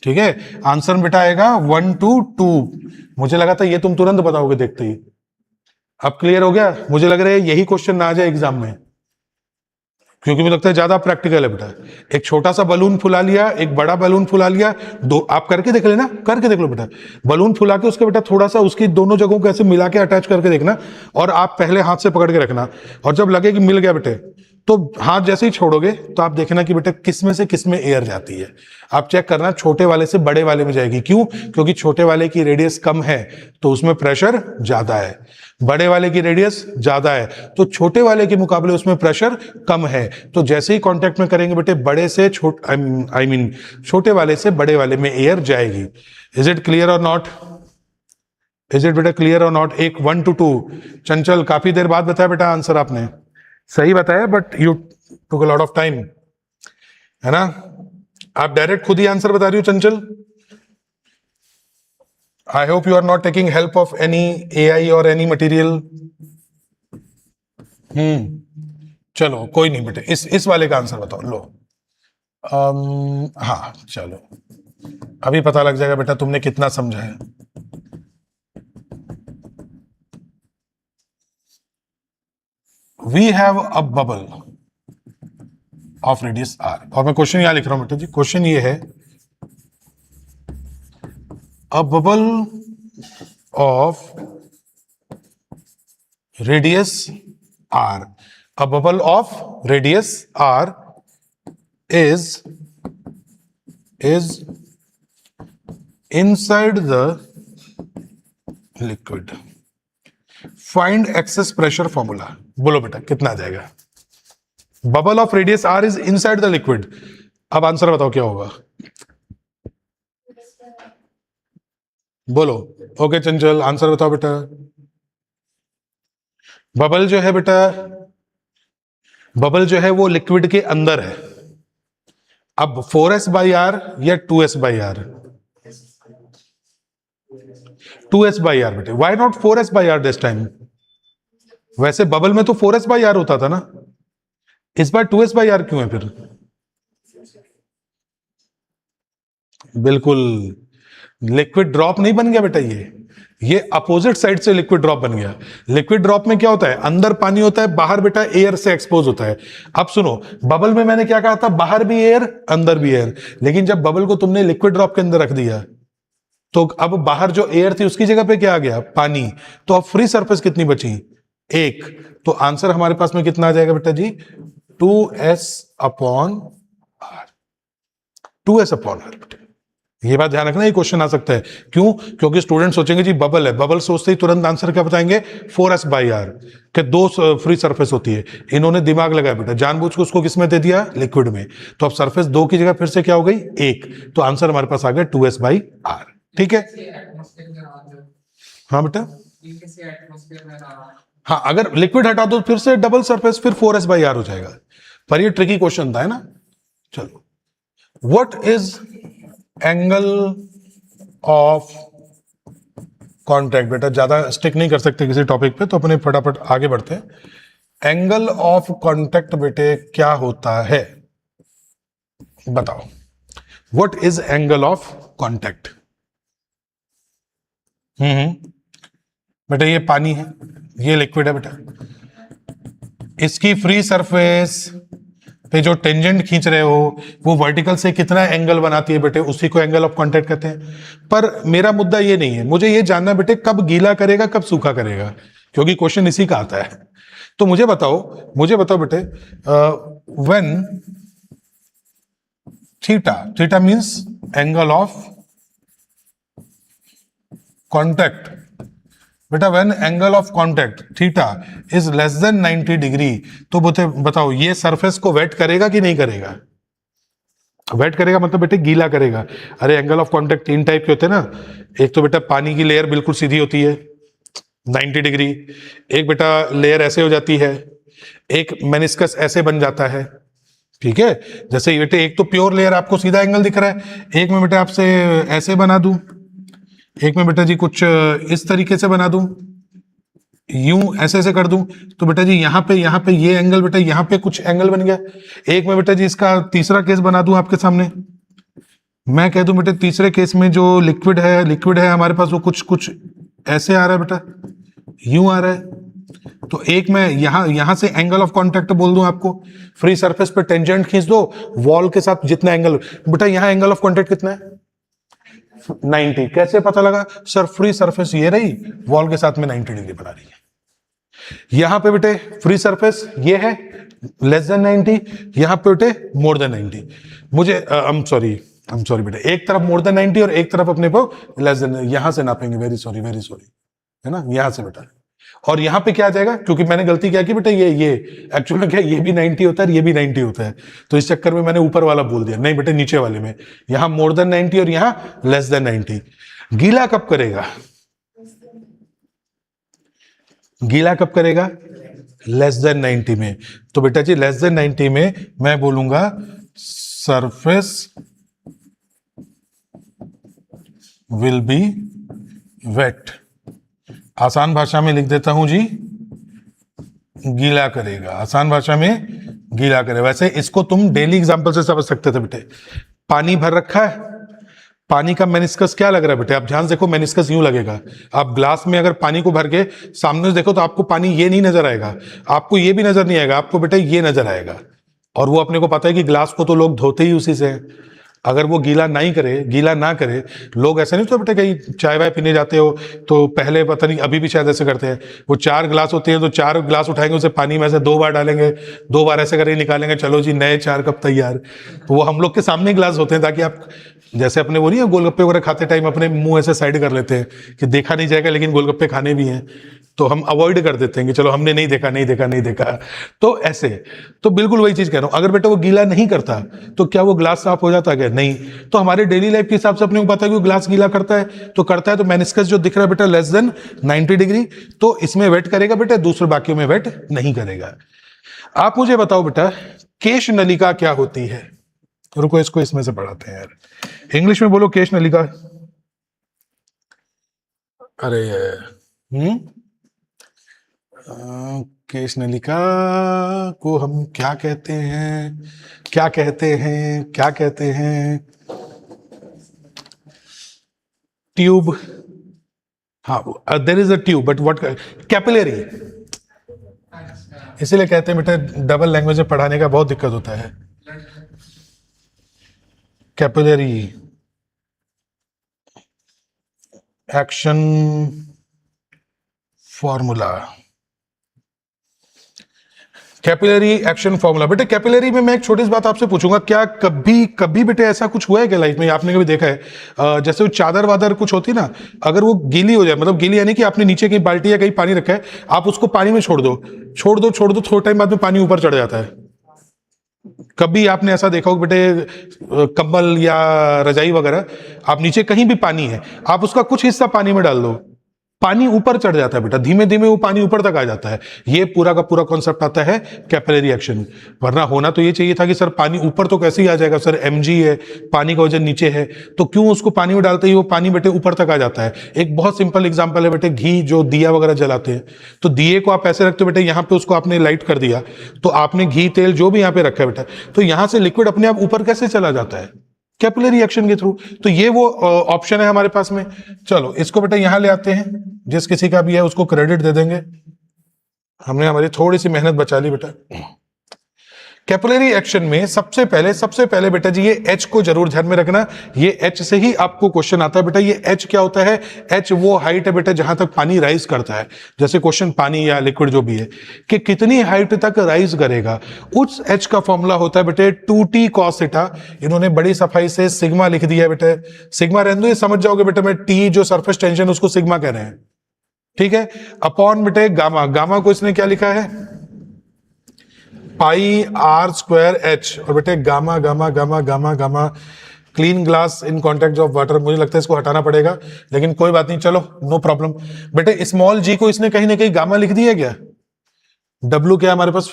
ठीक है, आंसर बेटा आएगा 1 to 2। मुझे लगा था ये तुम तुरंत बताओगे देखते ही। अब क्लियर हो गया? मुझे लग रहा है यही क्वेश्चन ना आ जाए एग्जाम में, क्योंकि मुझे लगता है ज्यादा प्रैक्टिकल है बेटा। एक छोटा सा बलून फुला लिया, एक बड़ा बलून फुला लिया, दो आप करके देख लेना, करके देख लो बेटा। बलून फुला के उसके बेटा थोड़ा सा उसकी दोनों जगहों को ऐसे मिला के अटैच करके देखना, और आप पहले हाथ से पकड़ के रखना, और जब लगे कि मिल गया बेटे तो हाथ जैसे ही छोड़ोगे तो आप देखना कि बेटा किसमें से किसमें एयर जाती है। आप चेक करना छोटे वाले से बड़े वाले में जाएगी। क्यों? क्योंकि छोटे वाले की रेडियस कम है तो उसमें प्रेशर ज्यादा है, बड़े वाले की रेडियस ज्यादा है तो छोटे वाले के मुकाबले उसमें प्रेशर कम है। तो जैसे ही कांटेक्ट में करेंगे बेटे बड़े से छोटे वाले से बड़े वाले में एयर जाएगी। इज इट क्लियर और नॉट? इज इट बेटा क्लियर और नॉट? एक 1 to 2। चंचल काफी देर बाद बताया बेटा आंसर आपने, सही बताया, but you took a lot of time, है ना? आप डायरेक्ट खुद ही आंसर बता रही हो चंचल। I hope you are not taking help of any AI or any material. चलो कोई नहीं बेटे, इस वाले का आंसर बताओ लो। हाँ चलो, अभी पता लग जाएगा बेटा तुमने कितना समझा है। We have a bubble of radius r, और मैं क्वेश्चन यहां लिख रहा हूं बेटा जी। क्वेश्चन ये है, a bubble of radius r, a bubble of radius r is inside the liquid. Find excess pressure formula. बोलो बेटा कितना आ जाएगा? Bubble of radius r is inside the liquid. अब आंसर बताओ क्या होगा? बोलो। ओके चंचल आंसर बताओ बेटा। बबल जो है बेटा, बबल जो है वो लिक्विड के अंदर है। अब 4s/r या 2s/r? 2s/r बेटे। Why not 4s/r this time? वैसे बबल में तो 4s/r होता था ना, इस बार 2s/r क्यों है फिर? बिल्कुल, लिक्विड ड्रॉप नहीं बन गया बेटा ये, ये अपोजिट साइड से लिक्विड ड्रॉप बन गया। लिक्विड ड्रॉप में क्या होता है, अंदर पानी होता है, बाहर बेटा एयर से एक्सपोज होता है। अब सुनो, बबल में मैंने क्या कहा था, बाहर भी एयर अंदर भी एयर, लेकिन जब बबल को तुमने लिक्विड ड्रॉप के अंदर रख दिया तो अब बाहर जो एयर थी उसकी जगह पे क्या आ गया, पानी। तो अब फ्री सरफेस कितनी बची, एक। तो आंसर हमारे पास में कितना आ जाएगा बेटा जी, 2s upon r. 2s upon r. ये बात ध्यान रखना, ये क्वेश्चन आ सकता है। क्यों? क्योंकि स्टूडेंट सोचेंगे जी बबल है, बबल सोचते ही तुरंत आंसर क्या बताएंगे, 4s बाई आर के दो फ्री सरफेस होती है। इन्होंने दिमाग लगाया बेटा, जानबूझ के उसको किस में दे दिया, लिक्विड में। तो अब सरफेस दो की जगह फिर से क्या हो गई, एक। तो आंसर हमारे पास आ गया 2s बाई आर। ठीक है, हाँ बेटा, हाँ अगर लिक्विड हटा दो फिर से डबल सरफेस, फिर 4s बाई आर हो जाएगा। पर ये ट्रिकी क्वेश्चन था, है ना। चलो, what is angle of contact. बेटा ज्यादा स्टिक नहीं कर सकते किसी टॉपिक पे, तो अपने फटाफट आगे बढ़ते हैं। एंगल ऑफ कांटेक्ट बेटे क्या होता है, बताओ। What is angle of contact. बेटा ये पानी है, ये लिक्विड है बेटा। इसकी फ्री सरफेस पे जो टेंजेंट खींच रहे हो वो वर्टिकल से कितना एंगल बनाती है बेटे, उसी को एंगल ऑफ कांटेक्ट कहते हैं। पर मेरा मुद्दा ये नहीं है, मुझे ये जानना बेटे कब गीला करेगा कब सूखा करेगा, क्योंकि क्वेश्चन इसी का आता है। तो मुझे बताओ बेटे, when theta means angle of contact. बेटा when angle of contact theta is less than 90 degree, तो बताओ ये सरफेस को वेट करेगा कि नहीं करेगा। वेट करेगा मतलब बेटे गीला करेगा। अरे एंगल ऑफ कांटेक्ट तीन टाइप के होते हैं ना। एक तो बेटा पानी की लेयर बिल्कुल सीधी होती है 90 डिग्री, एक बेटा लेयर ऐसे हो जाती है, एक मेनिस्कस ऐसे बन जाता है। ठीक है, जैसे बेटे एक तो प्योर लेयर आपको सीधा एंगल दिख रहा है, एक में बेटा आपसे ऐसे बना दूं, एक में बेटा जी कुछ इस तरीके से बना दूं, यूं ऐसे ऐसे कर दूं, तो बेटा जी यहाँ पे ये एंगल बेटा यहाँ पे कुछ एंगल बन गया। एक में बेटा जी इसका तीसरा केस बना दूं आपके सामने, मैं कह दूं बेटा तीसरे केस में जो लिक्विड है हमारे पास, वो कुछ ऐसे आ रहा है बेटा, यूं आ रहा है। तो एक मैं यहां से एंगल ऑफ कांटेक्ट बोल दूं आपको, फ्री सरफेस पे टेंजेंट खींच दो, वॉल के साथ जितना एंगल, बेटा यहां एंगल ऑफ कांटेक्ट कितना है, 90। कैसे पता लगा सर, फ्री सरफेस ये रही, वॉल के साथ में 90 डिग्री बना रही है। यहां पे बेटे फ्री सरफेस ये है लेस देन 90, यहां पे बेटे मोर देन 90। मुझे आई एम सॉरी बेटे, एक तरफ मोर देन 90 और एक तरफ अपने को लेस देन, यहां से नापेंगे, वेरी सॉरी है ना, यहां से बेटा। और यहां पे क्या आ जाएगा, क्योंकि मैंने गलती क्या की बेटा, ये एक्चुअली में क्या, ये भी 90 होता है, ये भी 90 होता है, तो इस चक्कर में मैंने ऊपर वाला बोल दिया। नहीं बेटे नीचे वाले में, यहां मोर देन 90 और यहां लेस देन 90। गीला कब करेगा, लेस देन 90 में। तो बेटा जी लेस देन 90 में मैं बोलूंगा सरफेस विल बी वेट। आसान भाषा में लिख देता हूं जी, गीला करेगा, आसान भाषा में गीला करेगा। वैसे इसको तुम डेली एग्जांपल से समझ सकते थे बेटे। पानी भर रखा है, पानी का मेनिस्कस क्या लग रहा है बेटे, आप ध्यान से देखो, मेनिस्कस यूं लगेगा। आप ग्लास में अगर पानी को भर के सामने से देखो तो आपको पानी ये नहीं नजर आएगा, आपको ये भी नजर नहीं आएगा, आपको बेटे ये नजर आएगा। और वो अपने को पता है कि ग्लास को तो लोग धोते ही उसी से है। अगर वो गीला ना करे, लोग ऐसा नहीं होता बेटा, कहीं चाय वाय पीने जाते हो तो पहले पता नहीं, अभी भी शायद ऐसे करते हैं, वो 4 ग्लास होते हैं तो 4 ग्लास उठाएंगे, उसे पानी में से 2 बार डालेंगे, 2 बार ऐसे करके निकालेंगे, चलो जी नए 4 कप तैयार। तो वो हम लोग के सामने ग्लास होते हैं, ताकि आप जैसे अपने वो नहीं है गोलगप्पे वगैरह खाते टाइम अपने मुंह ऐसे साइड कर लेते हैं कि देखा नहीं जाएगा, लेकिन गोलगप्पे खाने भी हैं, तो हम अवॉइड कर देते हैं कि चलो हमने नहीं देखा। तो ऐसे, तो बिल्कुल वही चीज कह रहा हूं, अगर बेटा वो गीला नहीं करता तो क्या वो ग्लास साफ हो जाता क्या, नहीं। तो हमारे डेली लाइफ के हिसाब से अपने को पता है कि वो ग्लास गीला करता है, तो मेनिस्कस जो दिख रहा है बेटा लेस देन 90 डिग्री, तो इसमें वेट करेगा बेटा, दूसरे बाकियों में वेट नहीं करेगा। आप मुझे बताओ बेटा केश नलिका क्या होती है। रुको इसको इसमें से पढ़ाते हैं यार, इंग्लिश में बोलो केश नलिका। अरे केश नलिका को हम क्या कहते हैं, ट्यूब। हाँ, there is a tube but what, capillary. इसीलिए कहते हैं बेटा डबल लैंग्वेज में पढ़ाने का बहुत दिक्कत होता है। Capillary action formula, capillary action formula. बेटे कैपिलरी में मैं एक छोटी सी बात आपसे पूछूंगा, क्या कभी कभी बेटे ऐसा कुछ हुआ है क्या लाइफ में, आपने कभी देखा है जैसे वो चादर वादर कुछ होती ना, अगर वो गीली हो जाए, मतलब गीली यानी कि आपने नीचे कहीं बाल्टी या कहीं पानी रखा है, आप उसको पानी में छोड़ दो थोड़े टाइम बाद में पानी ऊपर चढ़ जाता है। कभी आपने ऐसा देखा हो बेटे, कंबल या रजाई वगैरह, आप नीचे कहीं भी पानी है, आप उसका कुछ हिस्सा पानी में डाल दो, पानी ऊपर चढ़ जाता है बेटा, धीमे धीमे वो पानी ऊपर तक आ जाता है। ये पूरा का पूरा कॉन्सेप्ट आता है कैपिलरी एक्शन। वरना होना तो ये चाहिए था कि सर पानी ऊपर तो कैसे ही आ जाएगा, सर mg है, पानी का वजन नीचे है, तो क्यों उसको पानी में डालते ही वो पानी बेटे ऊपर तक आ जाता है। एक बहुत सिंपल एग्जांपल है बेटे, घी जो दिया वगैरह जलाते हैं, तो दिए को आप ऐसे रखते हो बेटे, यहाँ पे उसको आपने लाइट कर दिया, तो आपने घी तेल जो भी यहाँ पे रखा है बेटा, तो यहां से लिक्विड अपने आप ऊपर कैसे चला जाता है, कैपिलरी एक्शन के थ्रू। तो ये वो ऑप्शन है हमारे पास में। चलो इसको बेटा यहां ले आते हैं, जिस किसी का भी है उसको क्रेडिट दे देंगे, हमने हमारी थोड़ी सी मेहनत बचा ली बेटा। कैपिलरी एक्शन में सबसे पहले बेटा जी ये H को जरूर ध्यान में रखना, ये H से ही आपको क्वेश्चन आता है बेटा। ये H क्या होता है, H वो हाइट है बेटा जहां तक पानी राइज करता है, जैसे क्वेश्चन पानी या लिक्विड जो भी है कि कितनी हाइट तक राइज करेगा, उस H का फॉर्मूला होता है बेटे 2t cos थीटा। इन्होंने बड़ी सफाई से सिग्मा लिख दिया है बेटे, सिग्मा रहने दो, ये समझ जाओगे बेटा, मैं T जो सरफेस टेंशन उसको सिग्मा कह रहे हैं, ठीक है, अपॉन बेटे गामा, गामा को इसने क्या लिखा है पाई आर स्क्वायर एच, और बेटे gamma gamma gamma gamma gamma, clean glass in contact of water, मुझे लगता है इसको हटाना पड़ेगा, लेकिन कोई बात नहीं, चलो नो प्रॉब्लम। बेटे स्मॉल जी को इसने कहीं ना कहीं गामा लिख दिया क्या, डब्ल्यू क्या है हमारे पास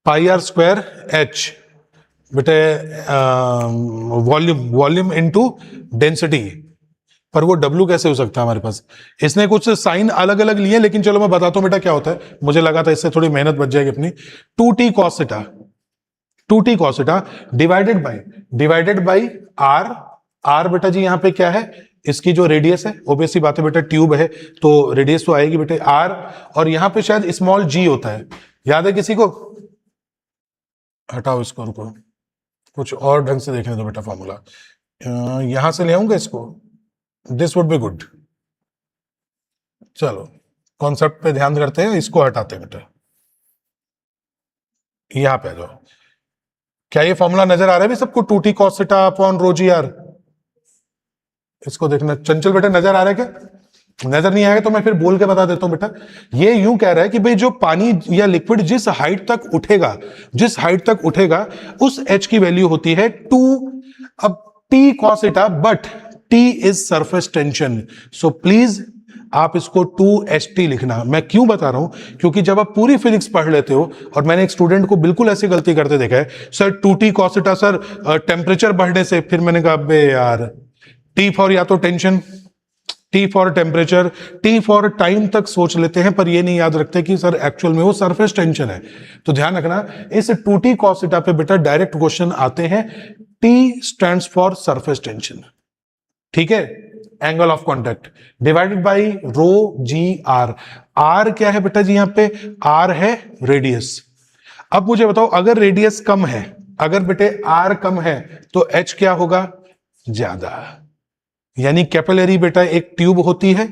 पाई आर स्क्वायर एच बेटे, वॉल्यूम इनटू डेंसिटी, पर वो W कैसे हो सकता है हमारे पास, इसने कुछ साइन अलग अलग लिए, लेकिन चलो मैं बताता हूं बेटा क्या होता है, मुझे लगा था इससे थोड़ी मेहनत बच जाएगी अपनी। 2t cos theta, 2t cos theta divided by r बेटा जी यहां पे क्या है, इसकी जो रेडियस है, ओबियसली बात है बेटा ट्यूब है तो रेडियस तो आएगी बेटे r, और यहां पे शायद स्मॉल g होता है, याद है किसी को, हटाओ इसको, रुको कुछ और ढंग से देखने दो बेटा फॉर्मूला, यहां से ले आऊंगा इसको, दिस वुड बी गुड। चलो कॉन्सेप्ट पे ध्यान करते हैं, इसको हटाते हैं बेटा, यहां पे आ जाओ। क्या ये फॉर्मूला नजर आ रहा है भी सबको, 2t cos theta upon rho g r, इसको देखना चंचल बेटा, नजर आ रहा है क्या, नजर नहीं आएगा तो मैं फिर बोल के बता देता हूं बेटा। ये यूं कह रहा है कि भाई जो पानी या लिक्विड जिस हाइट तक उठेगा उस h की वैल्यू होती है 2, अब t cos theta, but T is surface tension, so please आप इसको 2ht लिखना। मैं क्यों बता रहा हूं, क्योंकि जब आप पूरी फिजिक्स पढ़ लेते हो, और मैंने एक स्टूडेंट को बिल्कुल ऐसी गलती करते देखा है, sir 2t cos theta sir temperature बढ़ने से, फिर मैंने कहा बे यार, T फॉर या तो tension, T for temperature, T for time तक सोच लेते हैं, पर ये नहीं याद रखते कि सर एक्चुअल में वो सरफेस टेंशन है। तो ध्यान रखना, इस 2t cos थीटा पे बेटा डायरेक्ट क्वेश्चन आते हैं, T stands for surface tension, ठीक है, angle of contact divided by rho g r, r क्या है बेटा जी यहां पे, आर है रेडियस। अब मुझे बताओ अगर रेडियस कम है, अगर बेटे आर कम है तो एच क्या होगा, ज्यादा, यानी कैपिलरी बेटा एक ट्यूब होती है,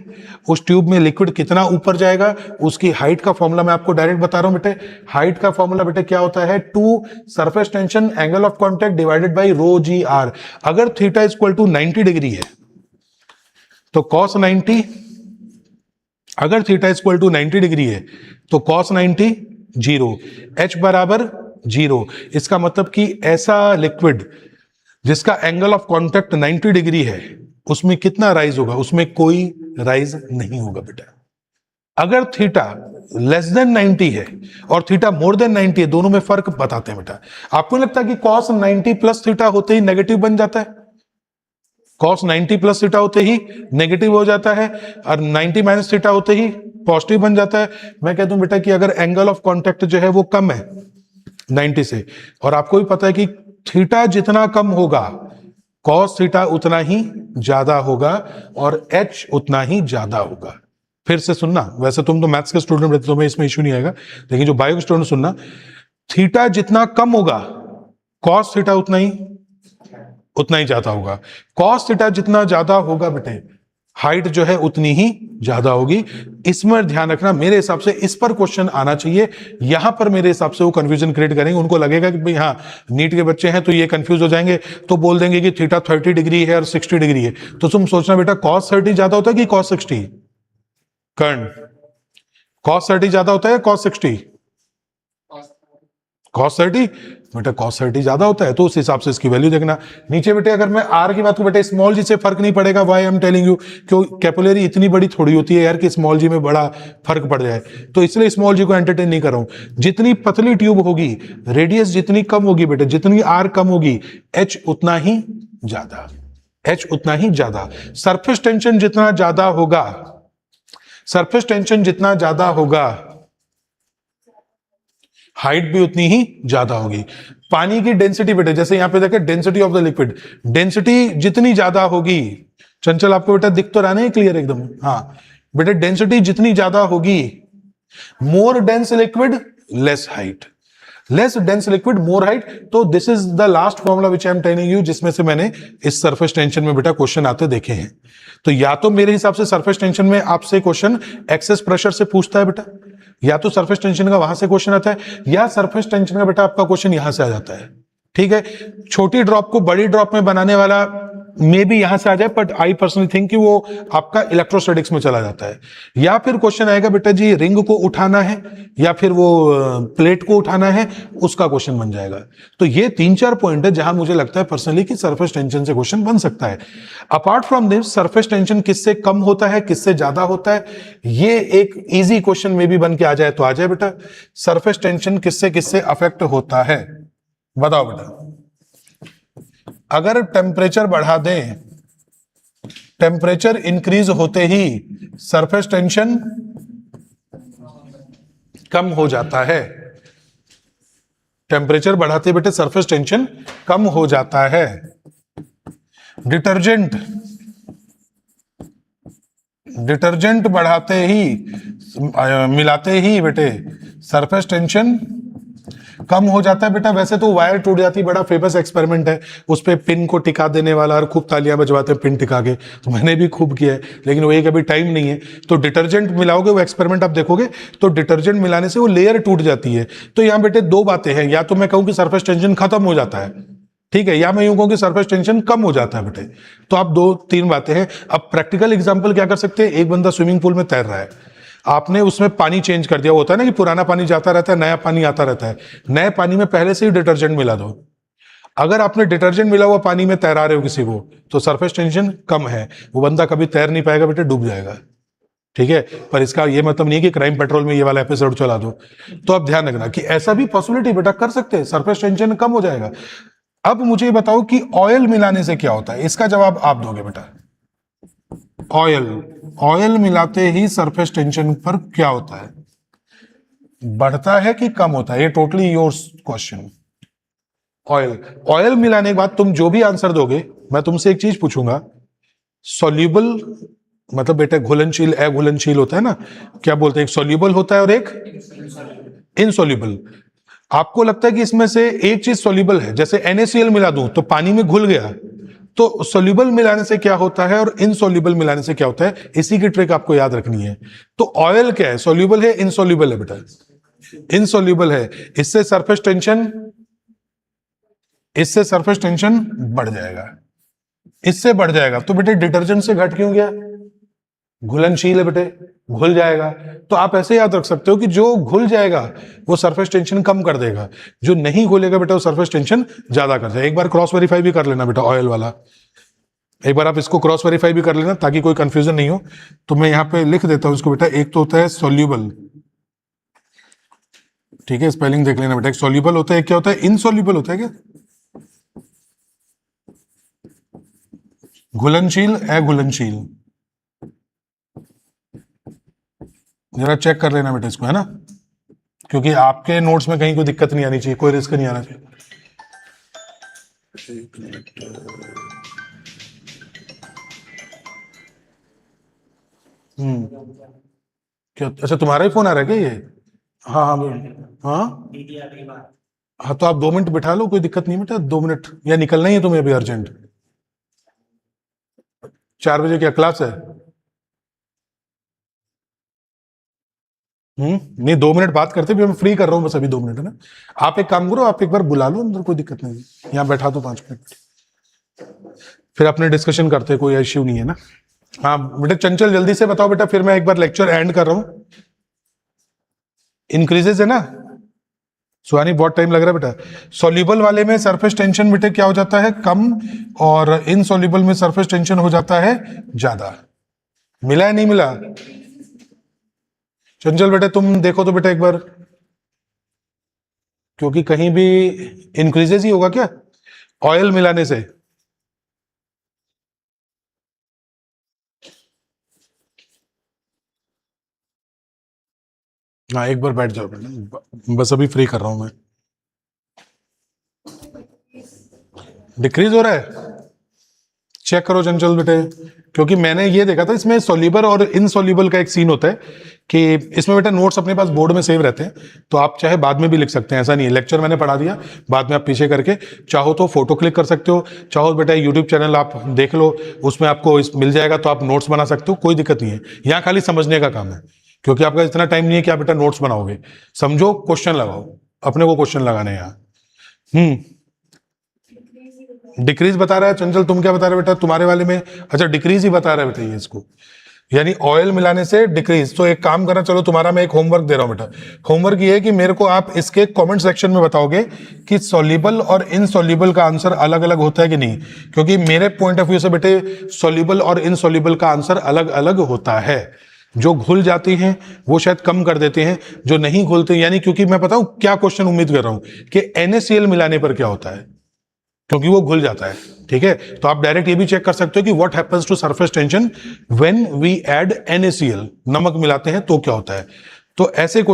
उस ट्यूब में लिक्विड कितना ऊपर जाएगा, उसकी हाइट का फॉर्मूला मैं आपको डायरेक्ट बता रहा हूं बेटे, हाइट का फॉर्मूला बेटे क्या होता है, 2 surface tension angle of contact divided by rho g r. अगर theta is equal to 90 degree है तो cos 90, अगर theta is equal to 90 degree है तो cos 90 0, h बराबर 0। इसका मतलब कि ऐसा लिक्विड जिसका एंगल ऑफ कॉन्टैक्ट 90 डिग्री है उसमें कितना राइज होगा, उसमें कोई राइज नहीं होगा बेटा। अगर थीटा लेस देन 90 है और थीटा मोर देन 90 है, दोनों में फर्क बताते हैं बेटा। आपको लगता है कि cos 90 प्लस थीटा होते ही नेगेटिव बन जाता है, cos 90 प्लस थीटा होते ही नेगेटिव हो जाता है, और 90 माइनस थीटा होते ही पॉजिटिव बन जाता है। मैं कहता हूं बेटा कि अगर एंगल ऑफ कॉन्टैक्ट जो है वो कम है 90 से, और आपको भी पता है कि थीटा जितना कम होगा कॉस थीटा उतना ही ज्यादा होगा और एच उतना ही ज्यादा होगा। फिर से सुनना, वैसे तुम तो मैथ्स के स्टूडेंट रहते, तुम्हें इसमें इश्यू नहीं आएगा, लेकिन जो बायो के स्टूडेंट सुनना, थीटा जितना कम होगा कॉस थीटा उतना ही ज्यादा होगा। कॉस थीटा जितना ज्यादा होगा बेटे, हाइट जो है उतनी ही ज्यादा होगी। इसमें ध्यान रखना, मेरे हिसाब से इस पर क्वेश्चन आना चाहिए। यहां पर मेरे हिसाब से वो कंफ्यूजन क्रिएट करेंगे, उनको लगेगा कि भाई हाँ नीट के बच्चे हैं तो ये कंफ्यूज हो जाएंगे, तो बोल देंगे कि थीटा 30 डिग्री है और 60 डिग्री है। तो तुम सोचना बेटा कॉस 30 ज्यादा होता है कि कॉस 60? कर्ण, कॉस 30 ज्यादा होता है कॉस 60? कॉस 30 बेटा, कॉस 30 ज्यादा होता है, तो उस हिसाब से इसकी वैल्यू देखना। नीचे बेटे अगर मैं आर की बात करूं बेटे, स्मॉल जी से फर्क नहीं पड़ेगा। वाई एम टेलिंग यू, क्यों? कैपिलरी इतनी बड़ी थोड़ी होती है यार कि स्मॉल जी में बड़ा फर्क पड़ जाए, तो इसलिए स्मॉल जी को एंटरटेन नहीं कर रहा हूं। जितनी पतली ट्यूब होगी, रेडियस जितनी कम होगी बेटे, जितनी आर कम होगी, एच उतना ही ज्यादा, एच उतना ही ज्यादा। सरफेस टेंशन जितना ज्यादा होगा, सरफेस टेंशन जितना ज्यादा होगा, हाइट भी उतनी ही ज्यादा होगी। पानी की डेंसिटी बेटे, जैसे यहां पे देखे density of the liquid, density जितनी ज्यादा होगी, चंचल आपको बेटा दिख तो रहा नहीं क्लियर एकदम? हाँ बेटे, डेंसिटी जितनी ज्यादा होगी, more dense liquid less height, less dense liquid more height. तो this is the last formula which I am telling you, जिसमें से मैंने इस सरफेस टेंशन में बेटा क्वेश्चन आते देखे हैं। तो या तो मेरे हिसाब से सरफेस टेंशन में आपसे क्वेश्चन एक्सेस प्रेशर से पूछता है बेटा, या तो सरफेस टेंशन का वहां से क्वेश्चन आता है, या सरफेस टेंशन का बेटा आपका क्वेश्चन यहां से आ जाता है। ठीक है, छोटी ड्रॉप को बड़ी ड्रॉप में बनाने वाला मे भी यहां से आ जाए, बट आई पर्सनली थिंक कि वो आपका इलेक्ट्रोस्टैटिक्स में चला जाता है। या फिर क्वेश्चन आएगा बेटा जी रिंग को उठाना है या फिर वो प्लेट को उठाना है, उसका क्वेश्चन बन जाएगा। तो ये 3-4 पॉइंट है जहां मुझे लगता है पर्सनली कि सरफेस टेंशन से क्वेश्चन बन सकता है। Apart from this, surface tension किससे कम होता है, किससे ज्यादा होता है, ये एक इजी क्वेश्चन में भी बन के आ जाए तो आ जाए बेटा। सरफेस टेंशन किससे किससे अफेक्ट होता है, बताओ बेटा। अगर टेम्परेचर बढ़ा दें, टेम्परेचर इंक्रीज होते ही सरफेस टेंशन कम हो जाता है। टेम्परेचर बढ़ाते बेटे सरफेस टेंशन कम हो जाता है। डिटर्जेंट, डिटर्जेंट बढ़ाते ही, मिलाते ही बेटे सरफेस टेंशन कम हो जाता है बेटा। वैसे तो वायर टूट जाती, बड़ा फेमस एक्सपेरिमेंट है, उस पे पिन को टिका देने वाला, और खूब तालियां बजवाते हैं पिन टिका के, तो मैंने भी खूब किया है, लेकिन वो एक अभी टाइम नहीं है। तो डिटर्जेंट मिलाओगे, वो एक्सपेरिमेंट आप देखोगे, तो डिटर्जेंट मिलाने से वो लेयर टूट जाती है। तो यहां बेटे दो बातें हैं, या तो मैं कहूं कि सरफेस टेंशन खत्म हो जाता है, ठीक है, या मैं यूं कहूं कि सरफेस टेंशन कम हो जाता है बेटे। तो आप 2-3 बातें हैं। अब प्रैक्टिकल एग्जांपल क्या कर सकते हैं, एक बंदा स्विमिंग पूल में तैर रहा है, आपने उसमें पानी चेंज कर दिया, होता है ना कि पुराना पानी जाता रहता है, नया पानी आता रहता है, नए पानी में पहले से ही डिटर्जेंट मिला दो। अगर आपने डिटर्जेंट मिला हुआ पानी में तैरा रहे हो किसी को, तो सरफेस टेंशन कम है, वो बंदा कभी तैर नहीं पाएगा बेटे, डूब जाएगा। ठीक है, पर इसका ये मतलब नहीं है कि क्राइम पेट्रोल में ये वाला एपिसोड चला दो। तो अब ध्यान रखना कि ऐसा भी पॉसिबिलिटी बेटा कर सकते हैं, सरफेस टेंशन कम हो जाएगा। अब मुझे बताओ कि ऑयल मिलाने से क्या होता है, इसका जवाब आप दोगे बेटा। ऑयल, ऑयल मिलाते ही सरफेस टेंशन पर क्या होता है, बढ़ता है कि कम होता है, ये totally your question. Oil, oil मिलाने के बाद तुम जो भी आंसर दोगे, मैं तुमसे एक चीज पूछूंगा, सॉल्यूबल मतलब बेटा घुलनशील, अघुलनशील होता है ना, क्या बोलते हैं, एक सॉल्यूबल होता है और एक इनसॉल्यूबल। आपको लगता है कि इसमें से एक चीज सॉल्यूबल है, जैसे NaCl मिला दूं तो पानी में घुल गया, तो सॉल्यूबल मिलाने से क्या होता है और इनसॉल्यूबल मिलाने से क्या होता है, इसी की ट्रिक आपको याद रखनी है। तो ऑयल क्या है, सॉल्यूबल है इनसॉल्यूबल है बेटा, इनसॉल्यूबल है। इससे सरफेस टेंशन, इससे सरफेस टेंशन बढ़ जाएगा, इससे बढ़ जाएगा। तो बेटे डिटर्जेंट से घट क्यों गया, घुलनशील है बेटे, घुल जाएगा। तो आप ऐसे याद रख सकते हो कि जो घुल जाएगा वो सरफेस टेंशन कम कर देगा, जो नहीं घुलेगा बेटा वो सरफेस टेंशन ज्यादा कर देगा। एक बार क्रॉस वेरीफाई भी कर लेना बेटा ऑयल वाला, एक बार आप इसको क्रॉस वेरीफाई भी कर लेना ताकि कोई कंफ्यूजन नहीं हो। तो मैं यहां पे लिख देता हूं इसको बेटा, एक तो होता है सॉल्यूबल, ठीक है, स्पेलिंग देख लेना बेटा, एक सॉल्यूबल होता है, क्या होता है, इनसॉल्यूबल होता है क्या, घुलनशील अघुलनशील, जरा चेक कर लेना बेटा इसको, है ना, क्योंकि आपके नोट्स में कहीं कोई दिक्कत नहीं आनी चाहिए, कोई रिस्क नहीं आना चाहिए। एक मिनट। क्या? अच्छा, तुम्हारा ही फोन आ रहा है क्या ये? हाँ हाँ हाँ हाँ, तो आप 2 मिनट बिठा लो, कोई दिक्कत नहीं बेटा, 2 मिनट, या निकलना ही है तुम्हें अभी अर्जेंट? 4 बजे क्या क्लास है? नहीं, 2 मिनट बात करते भी, मैं फ्री कर रहा हूँ बस अभी 2 मिनट, है ना? आप एक काम करो, आप एक बार बुला लो अंदर, कोई दिक्कत नहीं है, यहाँ बैठा दो 5 मिनट, फिर अपने डिस्कशन करते हैं, कोई इश्यू नहीं है ना? हाँ बेटा चंचल, जल्दी से बताओ बेटा, फिर मैं एक बार लेक्चर एंड कर रहा हूँ। इंक्रीजेज है ना? सुहानी बहुत टाइम लग रहा है बेटा। सॉल्युबल वाले में सरफेस टेंशन बेटे क्या हो जाता है? कम, और इनसॉल्युबल में सरफेस टेंशन हो जाता है ज्यादा। मिला है नहीं मिला? चंचल बेटा तुम देखो तो बेटा एक बार, क्योंकि कहीं भी इंक्रीजेज ही होगा क्या ऑयल मिलाने से? हाँ एक बार बैठ जाओ बेटा, बस अभी फ्री कर रहा हूं मैं। डिक्रीज हो रहा है? चेक करो चंचल बेटे, क्योंकि मैंने ये देखा था इसमें सोल्यूबल और इनसोल्यूबल का एक सीन होता है कि इसमें बेटा नोट्स अपने पास बोर्ड में सेव रहते हैं, तो आप चाहे बाद में भी लिख सकते हैं, ऐसा नहीं है। लेक्चर मैंने पढ़ा दिया, बाद में आप पीछे करके चाहो तो फोटो क्लिक कर सकते हो, चाहो बेटा यूट्यूब चैनल आप देख लो, उसमें आपको मिल जाएगा, तो आप नोट्स बना सकते हो, कोई दिक्कत नहीं है। यहाँ खाली समझने का काम है, क्योंकि आपका इतना टाइम नहीं है कि आप बेटा नोट्स बनाओगे। समझो, क्वेश्चन लगाओ, अपने को क्वेश्चन लगाने हैं यहाँ। डिक्रीज बता रहा है चंचल, तुम क्या बता रहे हो बेटा तुम्हारे वाले में? अच्छा डिक्रीज ही बता रहा है बेटा ये इसको, यानी ऑयल मिलाने से डिक्रीज। तो एक काम करना, चलो तुम्हारा मैं एक होमवर्क दे रहा हूं बेटा। होमवर्क ये है कि मेरे को आप इसके कमेंट सेक्शन में बताओगे कि सॉल्युबल और इनसॉल्युबल का आंसर अलग अलग होता है कि नहीं, क्योंकि मेरे पॉइंट ऑफ व्यू से बेटे सॉल्युबल और इनसॉल्युबल का आंसर अलग अलग होता है। जो घुल जाती हैं वो शायद कम कर देते हैं, जो नहीं घुलते, यानी क्योंकि मैं बताऊं क्या क्वेश्चन उम्मीद कर रहा हूं कि NaCl मिलाने पर क्या होता है, क्योंकि वो घुल जाता है। ठीक है, तो आप डायरेक्ट ये भी चेक कर सकते हो कि what happens to surface tension when we add NaCl, नमक मिलाते हैं तो क्या होता है। तो ऐसे क्वेश्चन